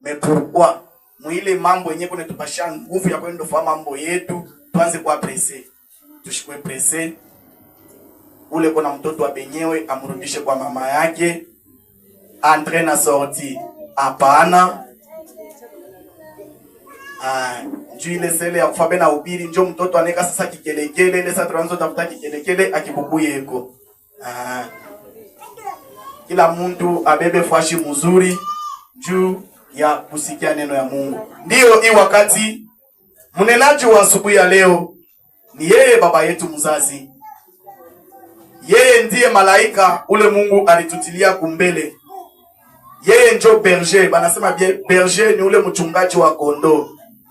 Mais pourquoi? Mwile mambo yenye kune tupasha nguvu ya kwenda kufanya mambo yetu, tuanze kuwa presse. Tushikwe presse. Ule kuna mtoto wa benyewe amrudishe kwa mama yake. Entre na sorti. Hapana. Njoo ile sele ya kufabe na ubiri, njoo mtoto aneka sasa kikelekele, ile sasa tuanze tafuta kikelekele akibubuye eko. Kila mtu abebe fashi mzuri juu ya kusikia neno ya Mungu. Ndio hii wakati mnenaji wa asubuhi ya leo ni yeye baba yetu mzazi. Yeye ndiye malaika ule Mungu alitutilia kumbele. Yeye ndio berger, banasema berger ni ule mchungaji wa kondoo.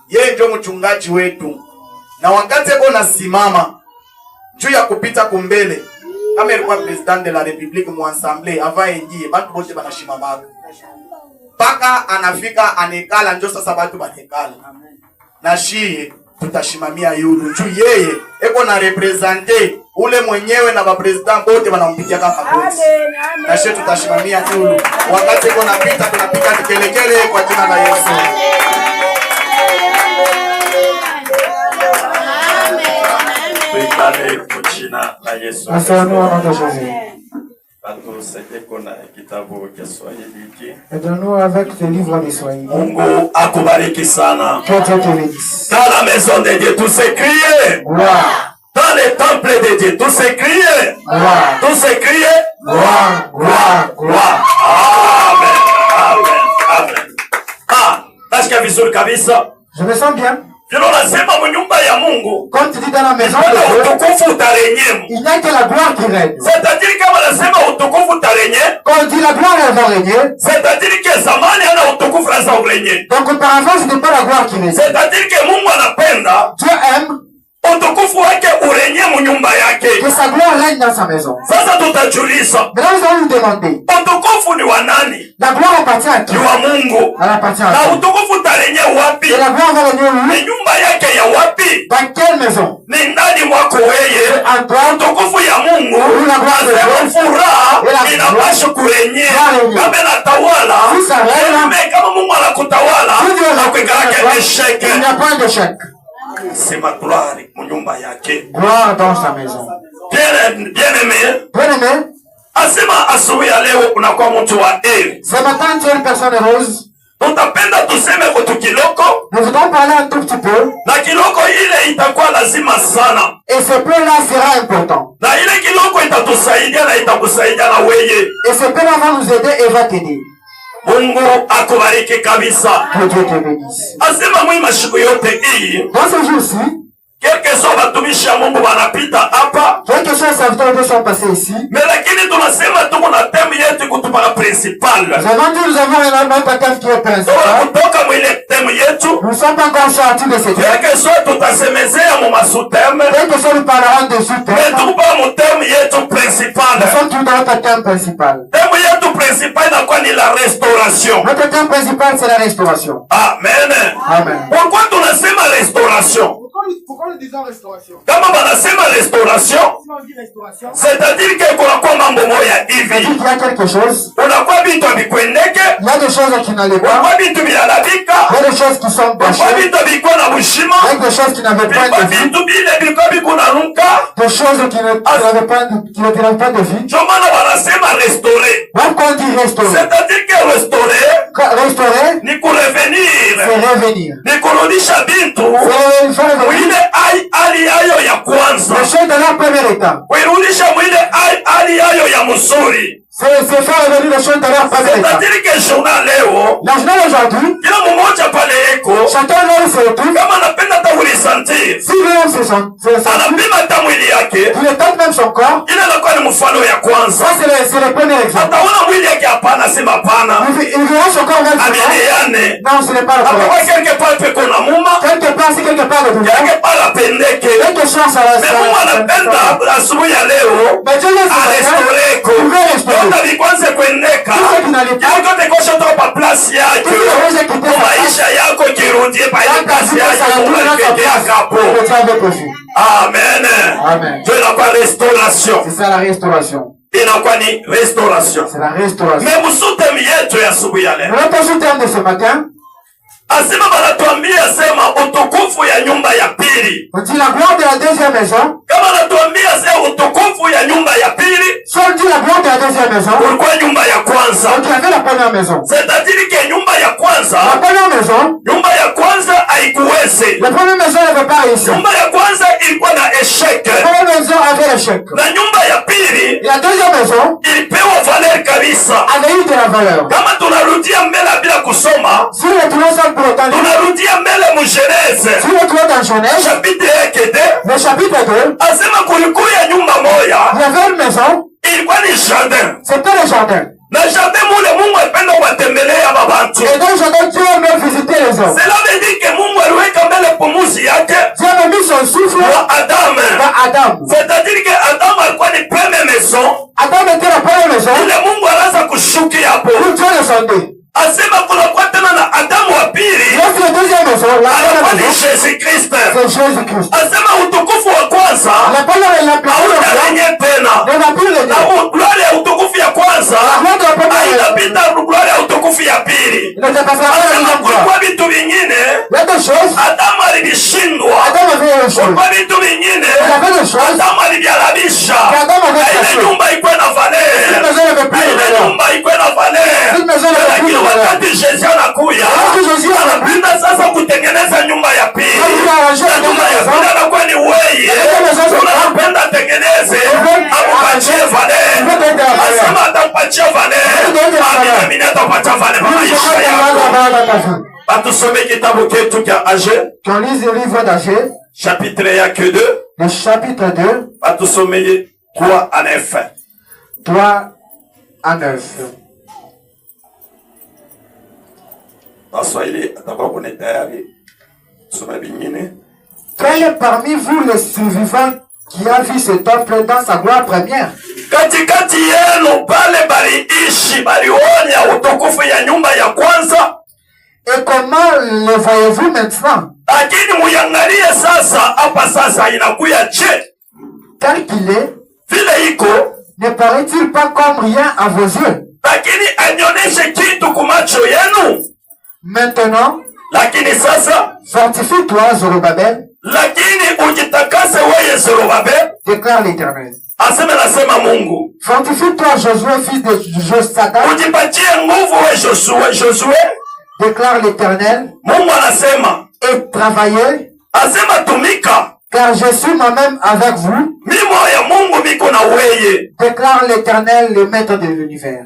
Yeye ndio mchungaji wetu. Na wakati yuko nasimama juu ya kupita kumbele, kama ilikuwa president de la République mu assemblée avant ingie, watu wote banashimama. Paka anafika anekala, ndio sasa watu banekala. Na shie tutashimamia yulu juu yeye eko na representer ule mwenyewe na ba president wote wanampigia kama boss. Na shie tutashimamia yulu. Wakati eko napita tunapiga kikelekele kwa jina la Yesu. Tuikale kwa jina la Yesu. Asante wana Jésus. Aide-nous avec ce livre de Swahili. Mungu akubariki sana. Que Dieu te bénisse. Dans la maison de Dieu, tous se crient. Gloire. Dans le temple de Dieu, tous se crient. Gloire. Tous se crient. Gloire, gloire, gloire. Amen. Amen. Amen. Nasikia vizuri kabisa. Je me sens bien. Vile unasema mnyumba ya Mungu, comme tu dis dans la maison de Dieu, utukufu utarenyemu. Il n'y a que la gloire qui règne. C'est-à-dire kama nasema utukufu utarenye, quand on dit la gloire elle va régner, c'est-à-dire que zamani ana utukufu lazima urenye. Donc auparavant c'était pas la gloire qui régnait. C'est-à-dire que Mungu anapenda Dieu aime utukufu wake urenye mnyumba yake. Que sa gloire règne dans sa maison. Sasa tutajiuliza, maintenant nous allons nous demander, utukufu ni wa nani? La gloire appartient à qui? Ni wa Mungu. Elle appartient à Na qui? utukufu utarenye wapi? Et la gloire va régner où? Ni nyumba yake ya wapi? Dans quelle maison? Ni ndani mwako wewe. Utukufu ya Mungu nasema furaha inapaswa kurenye kama natawala. Kama Mungu anakutawala hakuikalake esheke. Il n'y a pas d'échec. Sema gloire mnyumba yake. Gloire dans sa maison. Bien aimé. Asema asubuhi ya leo unakuwa mtu wa heri. Ce matin tu es une personne heureuse. Tutapenda tuseme kitu kiloko. Nous voudrons parler un tout petit peu. Na kiloko ile itakuwa lazima sana. Et ce peu-là sera important. Na ile kiloko itatusaidia na itakusaidia na wewe. Et ce peu-là va nous aider et va t'aider. Mungu akubariki kabisa. Que Dieu te bénisse. Asema mwima siku yote hii. Dans ce jour-ci, quelques soit watumishi ya Mungu wanapita hapa. Quelques soit serviteurs de Dieu sont passés ici. Mais lakini tunasema tuko na theme yetu kutupa principal. Nous avons un thème qui est principal. Kutoka mwile theme yetu. Nous ne sommes pas encore sortis de cette thème. Quelques soit tutasemezea mu masu-theme. Quelques soit nous parlerons de sous-thème. Mais tuko mu theme yetu principal. Nous sommes tous dans notre thème principal. Theme yetu principal inakuwa ni la restauration. Notre thème principal c'est la restauration. Amen. Amen. Pourquoi tunasema restauration? Pourquoi nous disons restauration? Kama banasema restauration, c'est-à-dire que kunakuwa mambo moya hivi. Il y a quelque chose. Unakuwa vitu vikwendeke. Il y a des choses qui n'allaient pas. Unakuwa vitu vinalabika. Il y a des choses qui sont gâchées. Unakuwa vitu vikuwa na bushima. Il y a des choses qui n'avaient pas de vie. Vitu vile vilikuwa vikunanuka. Des choses qui n'avaient pas de vie. Ndio maana wanasema restaurer. Pourquoi on dit restaurer? C'est-à-dire que restaurer. Restaurer. Ni kurevenir. C'est revenir. Ni kurudisha vitu. Mwile hali yayo ya kwanza. Les choses de leur premier état. Kuirudisha mwile hali yayo ya mzuri. C'est faire revenir les choses de leur premier état. C'est-à-dire que journal leo. La journée aujourd'hui. Kila mmoja pale eko. Chacun là où c'est tout. Kama anapenda hata ulisentir. Si l'homme se sent. Anapima hata mwili yake. Il tente même son corps. Ile inakuwa ni mfano ya kwanza. Ça c'est le premier exemple. Ataona mwili yake hapana, sema hapana. Il verra son corps même. Ameliane. Non, ce n'est pas le corps. Atakuwa quelque part peko na muma. Quelque part, c'est quelque part de douleur. Quelque part apendeke. Quelque chose ça va se faire. Mais Mungu anapenda asubuhi ya leo. Mais Dieu laisse arestaureko. Yote vikwanze kuendeka. Yote kosha toka pa place yake. Maisha yako kirudie pa ile place yake. Unapekea kapo. Amen. Amen. Dieu n'a pas restauration. C'est ça la restauration. Inakuwa ni restauration. C'est la restauration. Mais musutemi yetu ya asubuhi ya leo. Notre sous-thème de ce matin. Asema banatuambia sema utukufu ya nyumba ya pili. On dit la gloire de la deuxième maison. Kama anatuambia sema utukufu ya nyumba ya pili. Si on dit la gloire de la deuxième maison. Kulikuwa nyumba ya kwanza. Donc il y avait la première maison. C'est-à-dire que nyumba ya kwanza. La première maison. Nyumba ya kwanza haikuweze. La première maison n'avait pas réussi. Nyumba ya kwanza ilikuwa na échec. La première maison avait l'échec. Na nyumba ya pili. La deuxième maison. Ilipewa valeur kabisa. Avait eu de la valeur. Kama tunarudia mbele bila kusoma. Si nous retournons ça pour autant. Tunarudia mbele mu Genèse. Si nous retournons dans Genèse. Chapitre 1. Le chapitre 2. Asema kulikuwa ya nyumba moja. Il y avait une maison. Ilikuwa ni jardin. C'était le jardin. Na jardin mule Mungu alipenda kuwatembelea babantu. Et dans le jardin, Dieu aimait visiter les hommes. Cela veut dire que Mungu aliweka mbele pumuzi yake. Dieu avait mis son souffle Kwa Adam. Adam. C'est-à-dire que Adam alikuwa ni première maison. Adam était la première maison. Ile Mungu anaanza kushukia hapo. Où Dieu descendait. Asema kunakuwa tena na Adamu wa pili. Lorsque la deuxième maison, la Alikuwa première ni maison, Jésus-Christ. c'est Jésus-Christ. Asema utukufu wa kwanza. La première et la plus Hautarenye tena. ne va plus le Na dire. gloire ya utukufu ya kwanza. La gloire de la première maison Haitapita gloire ya utukufu ya pili. ne dépassera pas la Asema deuxième gloire. kulikuwa vitu vingine. Il y a des choses. Adamu alivishindwa. Adam avait une chose. Kulikuwa vitu vingine. Il y avait des choses. Adamu alivyalabisha. Adam avait Na ile caché. nyumba ikuwe na Cette valeur. maison n'avait plus Na de ile valeur. nyumba ikuwe na valeur. Cette maison n'avait plus Lakini de valeur. wakati Yesu anakuya, Lorsque Jésus est venu, anapenda sasa kutengeneza nyumba ya pili. il a arrangé la Na nyumba ya deuxième pili maison. anakuwa ni wewe. Unapenda atengeneze, akupatie valeur. Asema atakupatia valeur. Amina, mimi nitakupatia valeur kwa maisha yako. Batusome kitabu chetu cha Agé, Quand lise le livre d'Agé, chapitre yake 2. le chapitre 2, Batusome 3 à 9. 3 à 9. Waswahili atakuwa kuna tayari. Tusome vingine. Quel est parmi vous le survivant qui a vu ce temple dans sa gloire première? Katikati yenu pale baliishi balionya utukufu ya nyumba ya kwanza. Et comment le voyez-vous maintenant? Lakini muyangalie sasa, hapa sasa inakuya je? Tel qu'il est, Vile iko, ne paraît-il pas comme rien à vos yeux? lakini anioneshe kitu kumacho yenu. Maintenant, Lakini sasa, fortifie-toi, Zorobabel, lakini ujitakase wewe Zerubabel. déclare l'Éternel. Nasema Mungu. Fortifie-toi, Josué, fils de Josadak, Ujipatie nguvu wewe Josué. déclare l'Éternel, Mungu anasema, et travaillez, asema tumika. car je suis moi-même avec vous, Mimi ya Mungu miko na wewe. déclare l'Éternel, le maître de l'univers.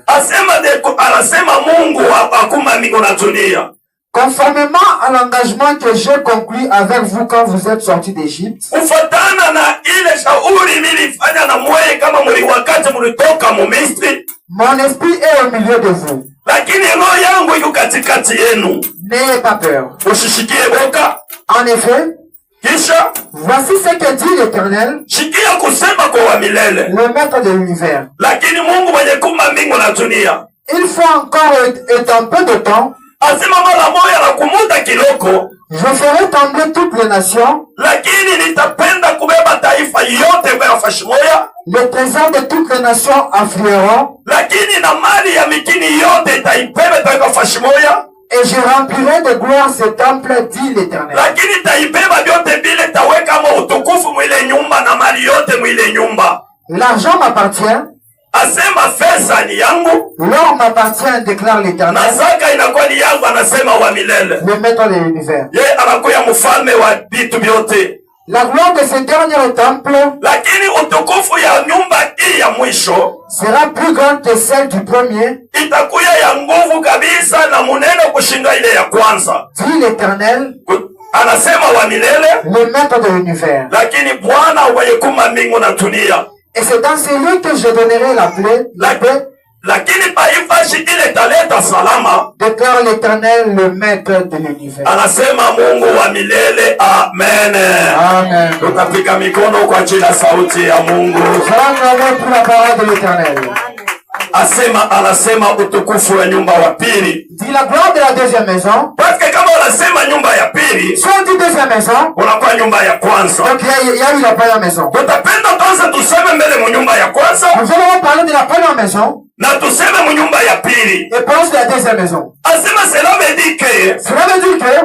Anasema Mungu akuma miko na dunia. Conformément à l'engagement que j'ai conclu avec vous quand vous êtes sortis d'Égypte, Kufatana na ile shauri nilifanya na mwewe kama wakati mlitoka mu Misri, mon esprit est au milieu de vous. lakini roho yangu iko katikati yenu. N'ayez pas peur. Usishikie boka. En effet, Kisha voici ce que dit l'Éternel, shikia kusema kwa wa milele. le maître de l'univers. Lakini Mungu mwenye kumba mbingu na dunia, Il faut encore et un peu de temps, asema mara moja na kumuda kiloko, je ferai trembler toutes les nations, lakini nitapenda kubeba taifa yote kwa fashi moja, les trésors de toutes les nations afflueront, lakini na mali ya mikini yote itaibeba kwa fashi moja, et je remplirai de gloire ce temple, dit l'Éternel. lakini itaibeba vyote vile, taweka kama utukufu mwile nyumba na mali yote mwile nyumba. L'argent m'appartient, Asema fedha ni yangu, l'or m'appartient, déclare l'Éternel, na zaka inakuwa ni yangu, anasema wa milele. le maître de l'univers. Yeye anakuwa mfalme wa vitu vyote. La gloire de ce dernier temple Lakini utukufu ya nyumba hii ya mwisho sera plus grande que celle du premier, itakuwa ya nguvu kabisa na munene kushinda ile ya kwanza. dit l'Éternel, Anasema wa milele, le maître de l'univers. lakini Bwana mwenye kumba mbingu na dunia. Et c'est dans ces lieux que je donnerai la paix, Lakini paifashi ile taleta salama, déclare l'Éternel, le maître de l'univers. anasema Mungu wa milele. Amen. Amen. Tutapiga mikono kwa ajili ya sauti ya Mungu. J'en pour la parole de l'Éternel. Anasema utukufu wa nyumba wa pili. Dit la gloire de la deuxième maison. Parce que kama unasema nyumba ya pili, Si on dit deuxième maison, unakuwa nyumba ya kwanza. donc il y a eu la première maison. Tutapenda kwanza tuseme mbele mu nyumba ya kwanza Nous allons parler de la première maison na tuseme mu nyumba ya pili. et pense de la deuxième maison. Asema cela veut dire que Cela veut dire que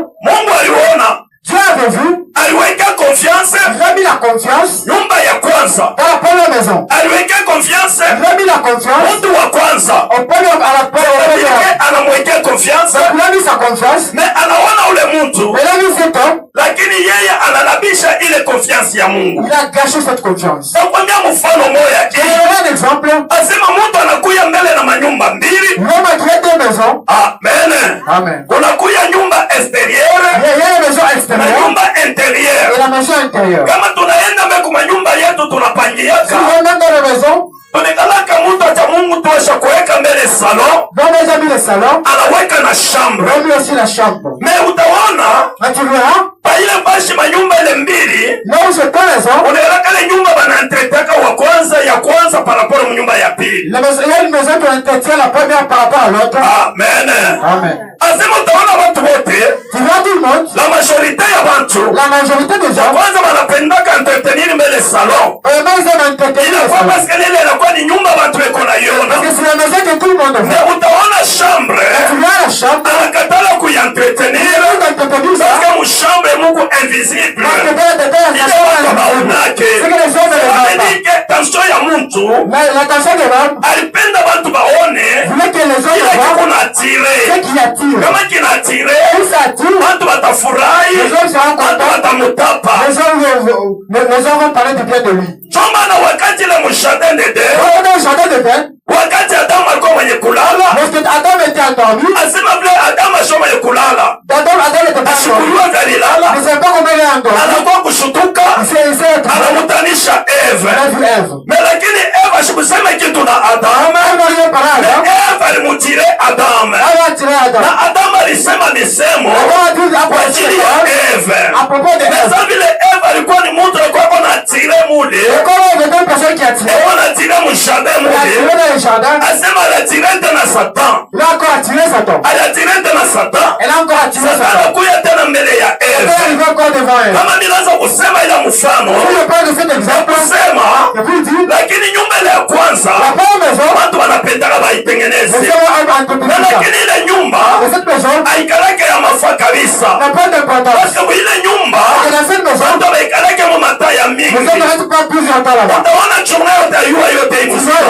confiance. Mais anaona ule mtu. Mais là, il cet homme. Lakini yeye analabisha ile confiance ya Mungu. Il a gâché cette confiance. Nakwambia mfano moja Je vais donner un exemple. Asema mtu anakuya mbele na manyumba mbili. L'homme a créé deux maisons. Amen. Amen. Unakuya nyumba extérieure. Il y a la maison Na extérieure. nyumba intérieure. Et la maison intérieure. Kama tunaenda mbele kwa nyumba yetu tunapangiaka. Si on est dans la maison. Tunekalaka mtu acha Mungu tuwasha kuweka mbele salon. Dans les amis le salon. Anaweka na chambre. On met aussi la chambre. Mais utaona. Mais tu verras. Pa ile bashi manyumba ile mbili. Là où c'est deux maisons. Unaelaka ile nyumba banaentretaka wa kwanza ya kwanza par rapport à nyumba ya pili. Il y a une maison qui entretient la première par rapport à l'autre. Amen. Amen. Asema utaona watu wote. Tu vois tout le monde. La majorité ya watu. La majorité des gens. Kwanza wanapendaka entretenir mbele salon. Vraiment ils aiment entretenir le Inakuwa salon. parce que ile inakuwa ni nyumba watu weko na yona. Parce que c'est la maison que tout le monde Mais veut. utaona chambre. Tu vois la chambre. Anakatala kuientretenir. Entretenir ça. Parce que mchambre Mungu invisible. Parce que dans la chambre, c'est que les hommes ne le voient pas. Tension ya mtu. L'attention de l'homme. Alipenda watu baone. Voulait que les hommes Ile le voient. kuna atire. Ce qui attire. Kama kina atire. Où ça attire. Watu watafurahi. Les hommes seront Watu contents. watamutapa. Les hommes vont parler du bien de lui. Choma na wakati ile mjardin d'Eden. On est au jardin de Ben. Wakati Adamu alikuwa mwenye kulala. Lorsque Adam était endormi. Asema vile Adamu ashoma mwenye kulala. Adam n'était pas endormi. Ashukuriwa alilala. Je ne sais pas comment il est endormi. Anakuwa kushutuka. Il s'est Anamutanisha Eve. Ève. Mais lakini Eve ashikusema kitu na Adamu. Elle n'a rien parlé à Adam. Eve alimutire Adamu. Elle a tiré Adam. Na Adamu alisema misemo Adam a dit kwa ajili ya Eve. à propos de Ève. Sasa vile Eve alikuwa ni mtu alikuwa na tire mule. Et comment il y a deux personnes qui a tiré? Eve anatire mshade Il a tiré mule. dans le jardin. Asema anatire tena Satan. Il a encore attiré Satan. Anatire tena Satan. Elle a encore attiré Sasa Satan. anakuya tena mbele ya Elle est Eve. arrivée encore devant elle. Kama ninaanza kusema ila mfano. Si je parle de cet exemple, Kusema. je vous dis, Lakini nyumba ile ya kwanza. la première maison, Watu wanapendaka baitengeneze. les hommes ont entretenu ça. Lakini ile nyumba. Et cette maison Aikalake ya mafaa kabisa. n'a pas d'importance. Parce que ile nyumba. Et dans cette maison, Watu waikalake mu mataa ya les mingi. hommes ne restent pas plusieurs temps là-bas. Utaona journée yote ayua yote Tu imuzima.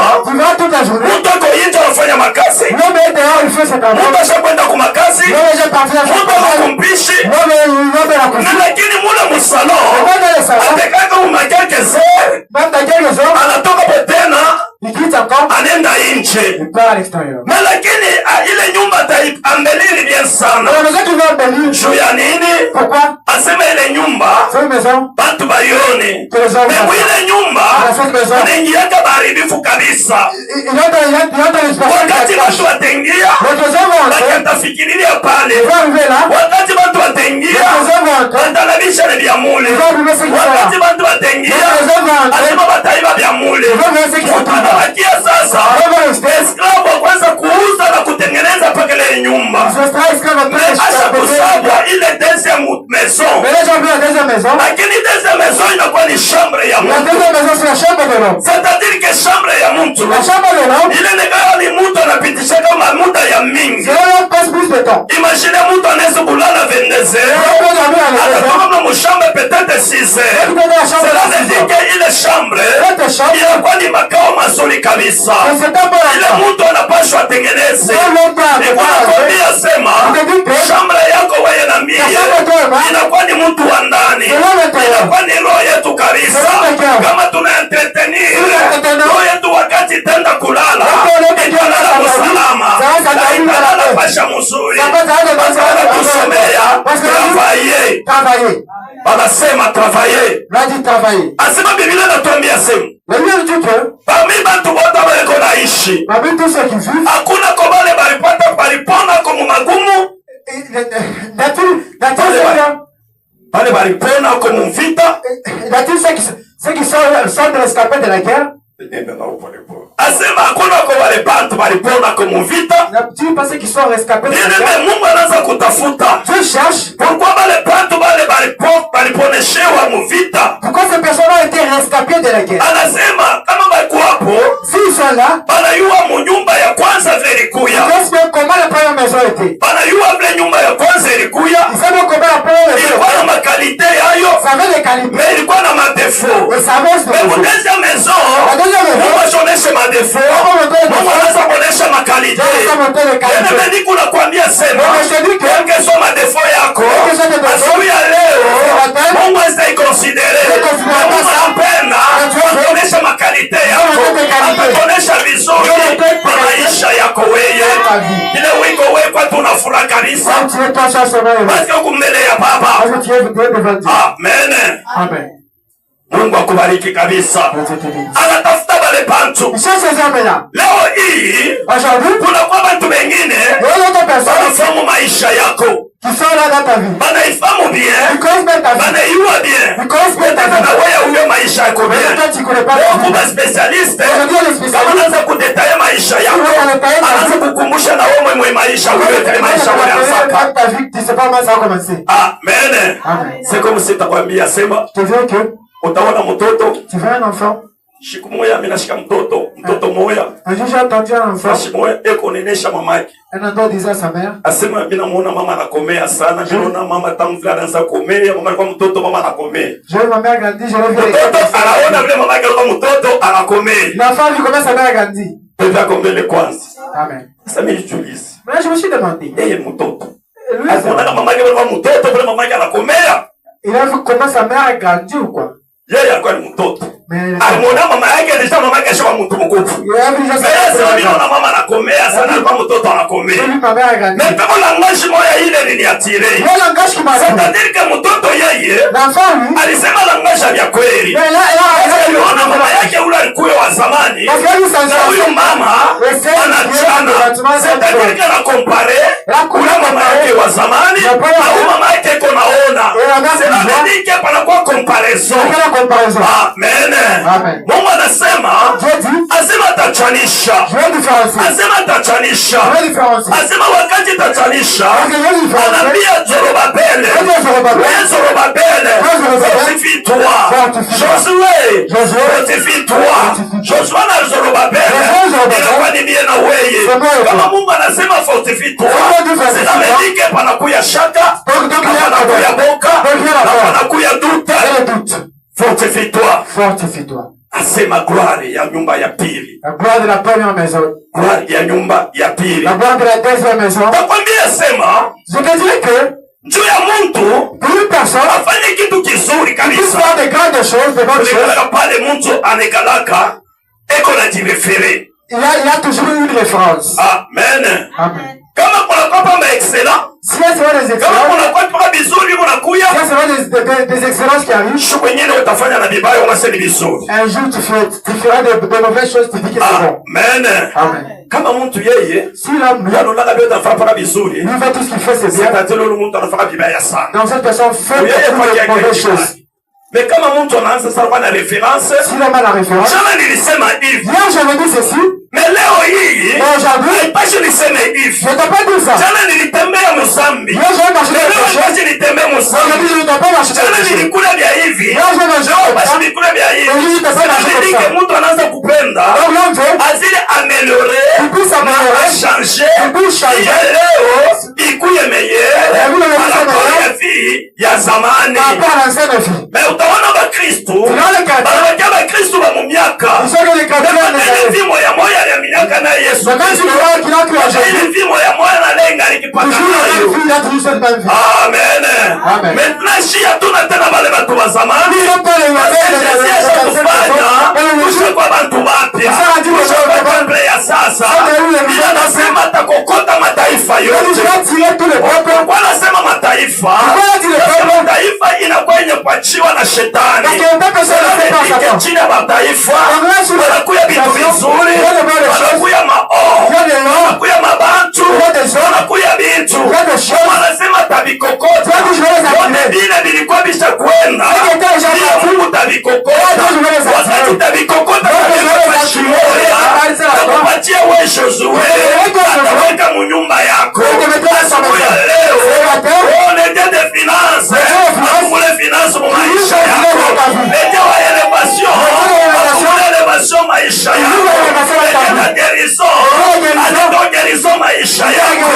vas toute la journée. Mtu ako inje anafanya makazi. L'homme est dehors, il fait ses travaux. Mtu ashakwenda kumakazi. L'homme est déjà parti à son Mtu travail. akumpishi. L'homme est la Na cuisine. lakini mule musalon. Même dans le salon, Atekaka umakake zere. même dans quelques heures, Anatoka potena. il quitte encore, Anenda inje. il part à l'extérieur. Na lakini ile nyumba taambelili bien Dans sana. la maison qui va embellir, Juu ya nini? pourquoi? Asema ile nyumba. C'est une maison Batu bayone. que les hommes Mebu passent. ile nyumba. Dans cette maison, Anaingiaka baharibifu kabisa. il entre les personnes Wakati qui watu wataingia. les hommes vont entrer, Wakatafikiriria ils pale. vont arriver là, Wakati watu les wataingia. hommes vont entrer, Watalabisha na vya mule. ils vont arriver ceux qui sont là. Wakati watu wataingia. Les hommes vont entrer, Asema bataiba vya mule. ils vont arriver ceux qui sont là. Wanabakia sasa. Ils vont rester. Esklavu wa kwanza kuuza na kutengeneza mpaka ile nyumba. Ils sont là, ils sont là, Asha kusabwa ile deuxième maison. mais les gens viennent à la deuxième maison. Lakini deuxième maison inakuwa ni chambre ya La mtu. deuxième maison, c'est la chambre de l'homme. C'est-à-dire que chambre ya mtu. La chambre de l'homme, Ile nekaya ni mtu anapitisha kama muda ya mingi. c'est là où on passe plus de temps. Imagine mtu anaweza kulala 22 heures. On peut dormir à la maison. Anatoka mna mshambe peut-être 6 heures. On peut dans la chambre Cela de veut dire que ile chambre Cette chambre, inakuwa ni makao mazuri kabisa. c'est cet homme Ile là. mtu anapashwa atengeneze. C'est l'homme là. Nikunakwambia sema chambre yako wewe na mie La chambre d'homme, inakuwa ni mtu wa ndani. c'est l'homme intérieur. Inakuwa ni roho yetu kabisa. Kama tuna entretenir roho yetu wakati tenda kulala, italala usalama, italala pasha mzuri, kusomea, travailler. Travailler. Wanasema travailler. Il a dit travailler. Asema Biblia inatuambia sema La Bible dit que parmi bantu wote wako naishi parmi tous ceux qui vivent, hakuna kwa wale balipona kwa magumu, wale balipona kwa mvita. ceux qui sont rescapés de la guerre, Asema hakuna kwa wale bantu balipona kwa mvita. tu pas ceux qui sont rescapés de la guerre. Mungu anaanza kutafuta. Dieu cherche. Pourquoi wale bantu baliponeshewa mvita? Pourquoi ces personnes ont été rescapées de la guerre? Anasema kama bako hapo, s'ils sont là, banayua mu nyumba ya kwanza vile ilikuya. ils savent comment la première maison était. Banayua vile nyumba ya kwanza ilikuya. Ils savent comment la première maison Ilikuwa na makalite yayo, ça avait des qualités. mais ilikuwa na madefo. Et ça avait ce Mais défaut. mu deuxième maison, La deuxième maison, Mungu ashoneshe madefo. Mungu anaanza kuonesha makalite. ça montait les qualités. Ndio kuna kuambia sema, Mais je dis que quelque kalite yako, atakuonesha vizuri kwa maisha yako wewe. Ile wiko wewe kwa tunafuraha kanisa. Basi uko mbele ya Baba. Amen. Amen. Mungu akubariki kabisa. Anatafuta wale bantu. Leo hii kuna kwa bantu wengine wanafahamu maisha yako, banaifahamu bien, banaiua bien, na wewe uyo maisha yako bien. Kuba specialiste kama anaanza kudetaye maisha yako, anaanza kukumbusha na wewe mwe maisha wewe kile maisha walianzaka. Amen. C'est comme si takwambia sema utaona mtoto. Tu vois un enfant? Siku moja mimi nashika mtoto moja. Un jour j'ai entendu un enfant. Siku moja eko nenesha mamake. Un endroit disait à sa mère. Asema mimi namuona mama anakomea sana. Naona mama tangu anaanza komea, mama alikuwa mtoto mama anakomea. Je vois ma mère grandir, je l'ai vu. Mtoto anaona vile mama yake alikuwa mtoto anakomea. L'enfant vu comment sa mère a grandi. Bébé akombele kwanza. Amen. Sasa mimi nijiulize. Mais je me suis demandé. Yeye mtoto. Lui, Asema mama yake alikuwa mtoto, vile mama yake anakomea. il a vu comment sa mère a grandi ou quoi? Yeye alikuwa ni mtoto. Mais alimuona mama yake deja mama yake ashaka mtu mkubwa. Sasa mimi naona mama anakomea sana, alikuwa mtoto anakomea. Mais kama langage moja ile niliatire. C'est-à-dire que mtoto yeye alisema langage ya kweli. Aliona mama yake ule alikuwa wa zamani. Na huyu mama anachana. C'est-à-dire que na comparer ule mama yake wa zamani na huyu mama yake iko naona. C'est-à-dire que panakuwa comparaison. Amen. Mungu anasema asema atachanisha. Asema atachanisha. Asema wakati atachanisha. Anambia Zorobabele. Fortifie-toi. Josué. Fortifie-toi. Josué na Zorobabele. Inakuwa ni mie na weye. Kama Mungu anasema fortifie-toi. Sina medike panakuya shaka. Panakuya boka. Panakuya duta. Fortifie-toi. Fortifie-toi. Asema gloire ya nyumba ya pili. La gloire de la première maison. Gloire ya nyumba ya pili. La gloire de la deuxième maison. Takwambia sema, je te dirais que juu ya mtu pour une personne afanye kitu kizuri kabisa. Il faut de grandes choses, de bonnes choses. Pale mtu anekalaka eko na jirefere. Il y a toujours une référence. Amen. Amen. Kama kuna kwa ma excellent, si c'est des excellents, kama kuna kwa bizuri unakuya, si c'est des excellences qui arrivent, siku nyingine utafanya na vibaya unasema bizuri. Un jour tu feras de mauvaises choses, tu dis que c'est bon. Amen. Amen. Kama mtu yeye, si l'homme anaona vile atafanya bizuri, il fait tout ce qu'il fait c'est bien. C'est-à-dire le mtu anafanya vibaya sana. Donc cette personne fait de mauvaises choses. Mais kama mtu anaanza sasa na référence, si l'homme a la référence, jamais nilisema hivi. Hier j'avais dit ceci. Mais leo hii, aujourd'hui, pas je niseme hivi. Je t'ai pas dit ça. Jana nilitembea Mozambi. Hier j'ai marché dans le champ. Jana nilitembea Mozambi. Je t'ai pas marché. Jana nilikula vya hivi. Hier j'ai marché. Basi nilikula vya hivi. Je t'ai pas marché comme ça. Mtu anaanza kupenda. Azili améliorer. Changer. Ya leo ikuye meilleur. Ala vie ya zamani. Mais utaona ba Kristo. Ba Kristo ba mumiaka. Ni moya moya ya miaka na Yesu. Ni vimo ya moya na lenga likipata nayo. Amen. Maintenant si hatuna tena wale watu wa zamani. Tushe kwa bantu wapya. Tushe kwa pamble ya sasa. Bila nasema takokota mataifa yote. Kwa nasema mataifa. Mataifa inakuwa inyepachiwa na shetani. Chini ya mataifa. Wanakuya vitu vizuri. Wanakuya mao. Wanakuya mabantu. Wanakuya bintu. Wanasema tabikokota. Wote vile vilikuwa bisha kuenda. Ndio Mungu tabikokota. Wakati tabikokota tabikokota shimoya. Takupatia we Josué. Ataweka munyumba yako. Asubuhi ya leo. Onete de finance. Akumule finance mu maisha yako. Ete wa elevation. Akumule elevation maisha yako. Ete gerizo. Ate gerizo maisha yako.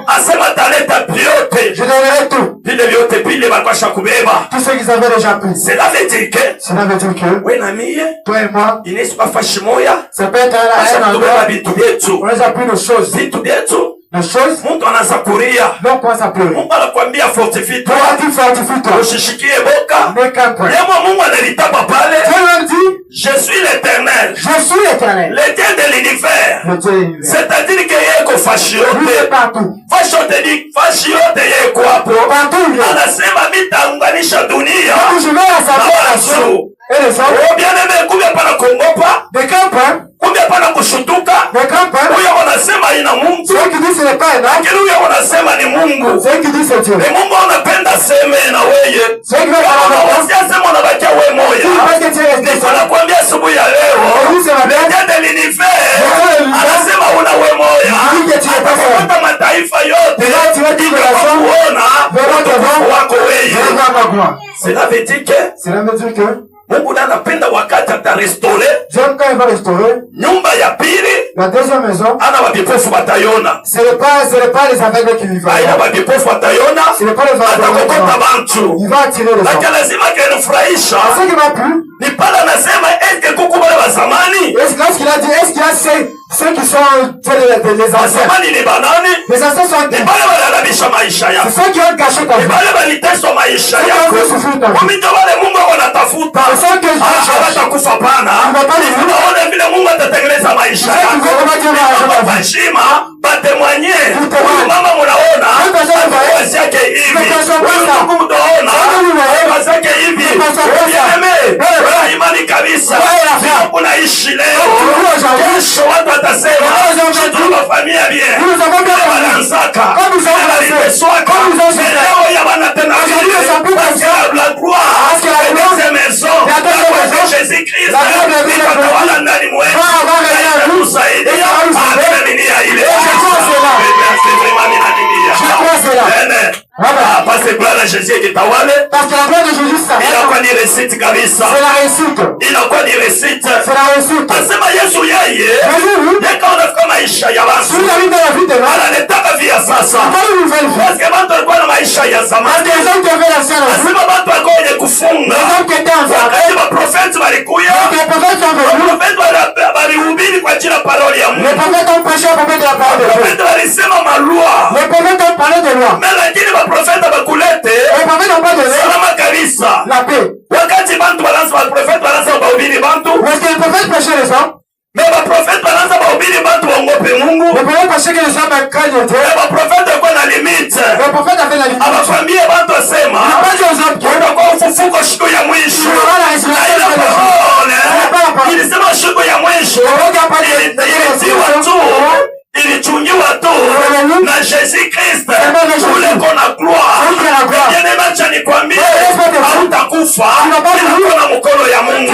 Asema taleta vyote. Je donnerai tout. Vile vyote vile bakasha kubeba. Tout ce qu'ils avaient déjà pris. Cela veut dire que wewe na mie, toi et moi, inaweza kufashi moya. Ça peut être un endroit. Vitu vyetu. On les a pris nos choses. Vitu vyetu. les choses, Mungu anaanza kulia. l'on commence à pleurer. Mungu anakuambia fortifie-toi. Dieu a dit fortifie-toi. Usishikie boka. N'aie qu'un point. Yemo Mungu analitapa pale. Dieu lui dit, Je suis l'Éternel, je suis l'Éternel. le Dieu de l'univers. Le Dieu de l'univers. C'est-à-dire que yeko fashi Lui est yote. partout. Fashi yote yeko hapo. Partout il est. Anasema mitaunganisha dunia Donc je vais rassembler la nation et les hommes. Oh, bien-aimé, kumbe hapana kuogopa, De quel point? kumbe hapana kushutuka. De quel point? Huyo wanasema ina Mungu, Ceux qui disent ce n'est pas un homme, lakini huyo wanasema ni Mungu. ceux qui disent c'est Dieu. Ni Mungu anapenda seme na weye. Ceux qui veulent parler de Wasia sema unabakia we moya. parce que Dieu est resté seul. Anakuambia asubuhi ya leo, Oui, c'est vrai. le Dieu de l'univers anasema una we moya. Oui, que tu n'es pas seul. Hata mataifa yote Là, tu vas dire de la somme, kuona vraiment utukufu devant, wako weye. devant ma gloire. Cela veut dire que Cela veut dire que Mungu ndiye anapenda wakati atarestore Dieu, quand il va restaurer nyumba ya pili, la deuxième maison, ana wavipofu wataiona, ce n'est pas les aveugles qui vivent. aina wavipofu wataiona, Ce n'est pas les aveugles qui atakokota vivent. bantu. Il va attirer les Lakini gens. lazima kinifurahisha Ce qui m'a plu, ni pale anasema eske kuku wale wa zamani, lorsqu'il a dit, est-ce qu'il y a ceux qui sont les wa anciens? zamani ni banani? Les anciens sont Ni pale waliharibisha maisha c'est yako, ceux qui ont caché ta ni vie. pale waliteswa maisha Ceux qui yako. ont fait souffrir ta vie. Wami ndio wale Mungu wanatafuta, C'est ceux que Dieu cherche. hawatakufa pana. Il va pas les vivre. Tunaona vile Mungu atatengeneza maisha C'est ceux qui yako. vont comment Dieu va arranger ta vie. Heshima batemwanye. Tout est Huyu mal. mama munaona Tout est mal. kazi yake hivi. Tout est mal. Huyu ndugu mtaona Tout est mal. kazi yake hivi. Tout est mal. Usieme, Ouais. wewe imani kabisa. Ouais, la Sio unaishi leo. Toujours aujourd'hui. Kesho watu watasema Ouais, aujourd'hui. tunafanyia bien. Nous avons bien fait. Wanansaka. Comme nous avons fait. Waliteswaka. Comme nous avons fait. Leo ya wanatenda Aujourd'hui, vile. ils sont plus Parce comme que ça. la gloire Parce que la est gloire dans ces maisons. est dans ces Parce que maisons. Jésus-Christ La gloire de Dieu est itatawala dans ndani mwetu. Va avoir Na rien à nous. itatusaidia. Et ça va nous aider. Ameninia ile. Je crois cela. C'est vraiment ninaninia. Je crois cela. Amen. Amen. Ah, parce que gloire de Jésus ikitawale, Parce que la gloire de Jésus s'arrête. inakuwa ni receipt kabisa. C'est la réussite. Inakuwa ni receipt. C'est la réussite. Asema Yesu yeye, Jésus, oui. yeka unafika maisha ya watu. Si vous avez dans la vie de l'homme, Analetaka via sasa. pas une nouvelle vie. Parce que watu walikuwa na maisha ya Parce zamani. que les hommes qui avaient l'ancien vie, Asema watu walikuwa wenye kufunga. les hommes qui étaient enfermés, Wakati maprofeti walikuya, donc les prophètes sont venus, maprofeti walihubiri kwa ajili ya parole ya les Mungu. prophètes ont prêché à propos de la parole de Dieu. Maprofeti walisema malua. Les prophètes ont parlé de loi. Mais lakini maprofeti wakulete Les prophètes n'ont pas donné salama kabisa. la paix. Wakati bantu balanza maprofeti balanza bahubiri bantu, Parce que les prophètes prêchaient les hommes, mais maprofeti balanza bahubiri bantu waogope Mungu. les prophètes prêchaient que les hommes craignent Dieu. Mais maprofeti walikuwa na limite. Les prophètes avaient la limite. Abakwambie bantu Il asema n'a pas dit aux hommes que utakuwa ufufuko siku ya mwisho. il y aura la Na résurrection ile de Jésus. parole ilisema siku ya mwisho ilitiwa tu, ilichungiwa tu na Jésus Christ ule kona gloire. Bien acha nikwambie, hautakufa bila na mkono ya Mungu.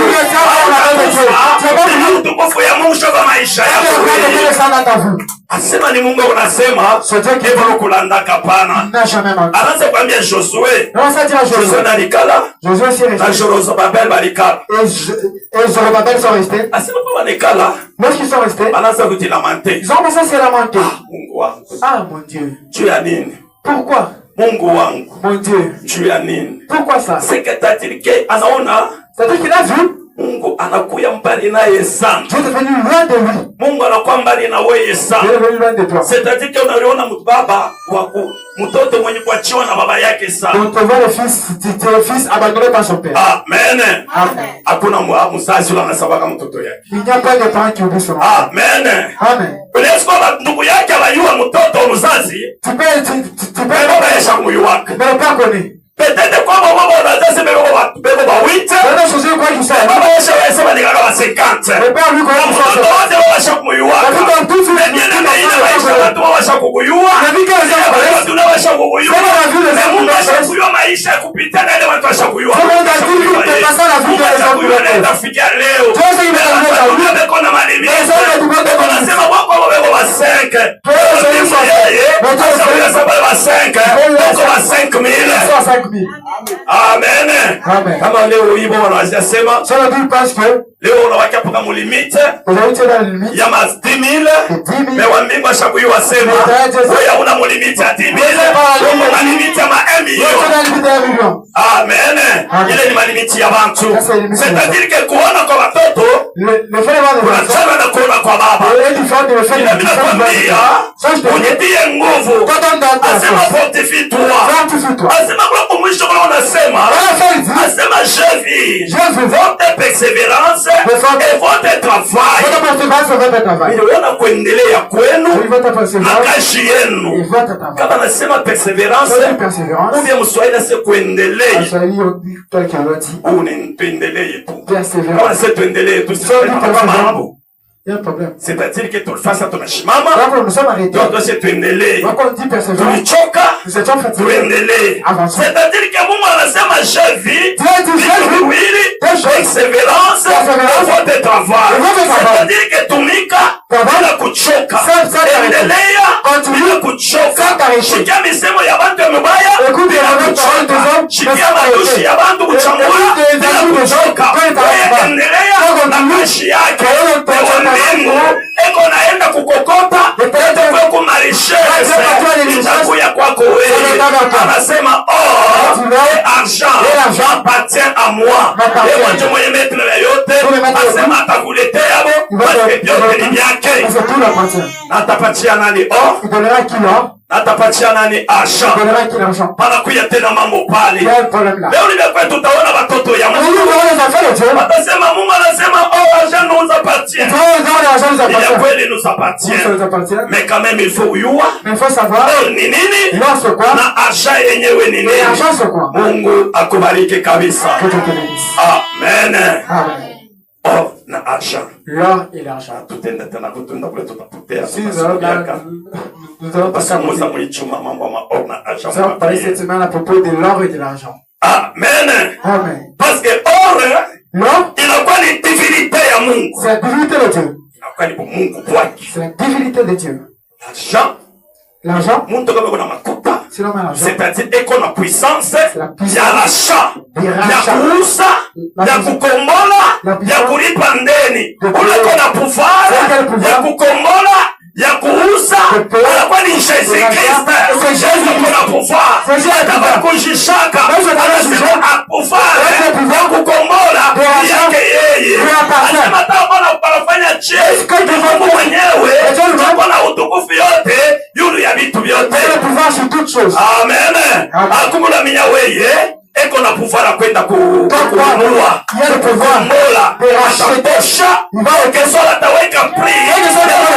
Hautakufa utukufu ya Mungu shoka maisha Dieu va yako. ça dans ta vie. Asema ni Mungu unasema Ce Dieu qui hivyo kulandaka pana. n'a jamais menti. Anaanza kuambia Josué, Non, ça dit à Josué Josué. nalikala Josué aussi est na resté. Zorobabel balikala. Et Zorobabel sont restés. Asema kwa balikala Lorsqu'ils sont restés, anaanza kutilamante. ils ont commencé à se lamenter. Mungu wangu, Ah, mon Dieu. juu ya nini? Pourquoi? Mungu wangu, Mon Dieu. juu ya nini? Pourquoi ça? Seketatilike anaona C'est-à-dire qu'il a vu, Mungu anakuya mbali naye sana. Dieu est venu loin de lui. Mungu anakuwa mbali na wewe Dieu sana. est venu loin de toi. Setatike unaliona baba wako mtoto mwenye kuachiwa na baba yake sana. Donc, tu vois le fils abandonné par son père. Amen. Amen. Hakuna mzazi ule anasabaka mtoto yake. Il n'y a pas de parents qui oublient son enfant. Amen. Amen. Unaweza kuwa ndugu yake abayua mtoto mzazi, Tu peux, baba yesha moyo wake. mais le père connaît. Peut-être kwamba baba unazazi bebo ba wite. La même chose, quoi qu'il soit. Baba yesha wese bandika kama 50. Le père lui connaît son Mtoto enfant. wote wawasha kumuyuwaka. Maisha watu wawasha kukuyua. Watu wawasha kukuyua. Mungu ashakuyua maisha kupitia na ile watu washakuyua. Mungu ashakuyua na itafikia leo. Beko na malimia. Beko nasema wako wabeko wa 5. Sasa unasema wa 5. Beko wa 5,000. Amen. Amen. Kama leo hivo wanasema Ça veut dire parce que leo unawakia paka mulimite aujourd'hui tu es dans la limite ya ma 10,000 de 10 000. mais wa mbingu ashakuyua sema wewe una mulimite ya 10,000 una limite ya ma 1 Tu es million. dans la limite de 1 million. Amen. Ile ni malimiti ya bantu. Sasa elimiti ya C'est-à-dire que kuona kwa watoto le fait d'avoir des enfants unachana na kuona kwa baba. est différent de le fait Ila mina kwambia unitie nguvu. quand on donne ta Asema force, fortifie-toi. fortifie-toi. Asema kwa mwisho kwa unasema. À la fin, il dit, Asema je vis je veux votre persévérance et votre travail. votre persévérance et votre travail. Niliona kuendelea kwenu Oui, votre na persévérance kazi et yenu. votre travail. Kama nasema perseverance, Cette persévérance, ou bien mswahili ase en kuendelea. Swahili, on dit tel qu'elle l'a dit, Ou ni tuendelee tu. Kama persévérance. nase tuendelee tu, Sio ni sisi mambo. Il y a un problème. C'est-à-dire que tulifanya tunashimama, Donc, nous sommes arrêtés. ndio tusi tuendelee. Donc, on dit persévérance. Tulichoka, Nous étions fatigués. tuendelee. Avançons. C'est-à-dire que Mungu anasema je vis Dieu dit, je vis viwili, des choses. perseverance Perseverance. et votre travail. Et votre travail. C'est-à-dire que tumika Travail. bila kuchoka. Sans t'arrêter. Endelea Continue. bila kuchoka. Sans t'arrêter. Shikia misemo ya bantu ya mubaya Écoute bila les paroles kuchoka. des hommes, mais Shikia sans matushi t'arrêter. ya bantu kuchangula Écoute les bila avis des gens, kuchoka. quand t'arrêtes pas. Endelea Quand na continue. kazi yake. Quand on Ewa continue. mbingu eko naenda kukokota ete kwa kumarisherese itakuya kwako wewe. Anasema or et argent appartient à moi. Ewa ndio mwenye metre ya yote. Asema atakuletea abo parce que vyote ni vyake. Parce que tout l'appartient. Atapatia nani or? Il donnera qui l'or, Atapatia nani il argent? donnera qui l'argent. Panakuya tena mambo Il pale. y a un problème là. Leo nimekuwa tutaona watoto ya Mais nous, Mungu. nous avons les enfants de Dieu. Watasema Mungu anasema or argent nous appartient. Nous avons l'argent nous Il y a appartient. kweli nous Ça appartient. nous appartient. Mais quand même il faut uyua. Mais il faut savoir, Or ni nini? l'or c'est quoi? Na argent yenyewe ni Et nini? l'argent c'est quoi? Mungu akubariki kabisa. Que Dieu te bénisse. Amen. Amen. Or na argent. L'or et l'argent. Tutenda tena kutunda kule tutapotea. Si nous allons là, nous allons passer à côté. Pasamuza mwichuma mambo ma or na argent. Nous allons parler cette semaine à propos de l'or et de l'argent. Amen. Amen. Parce que or L'or, inakuwa ni divinité ya Mungu. c'est la divinité de Dieu. Inakuwa ni Mungu kwake. C'est la divinité de Dieu. Argent, L'argent, mtu kama kuna makuta, c'est l'homme à l'argent. c'est-à-dire eko na puissance la puissance ya l'achat, du ya rachat. kuuza, La ya puissance. kukombola, La ya puissance. kulipa ndeni. De Ule payer. kona pouvoir C'est quel pouvoir? ya kukombola, ya kuuza, De payer. anakuwa ni Jésus De Christ. rachat. C'est Jésus Jésus. kona pouvoir. C'est Jésus. Atakujishaka. Yesu atakujishaka. Anasema a pouvoir Yesu ya pouvoir. kukombola De rachat. yake yeye. De appartient. Anasema hata Bwana anafanya Est-ce que Dieu Mungu va- mwenyewe Et Dieu lui-même. yuko na utukufu yote yulu ya vitu Il a le vyote. pouvoir sur toutes choses. Amen. Amen. Akumulamia weye eko na pouvoir ya kwenda kununua Il y a le pouvoir kukombola de racheter. atatosha Il va kesola ataweka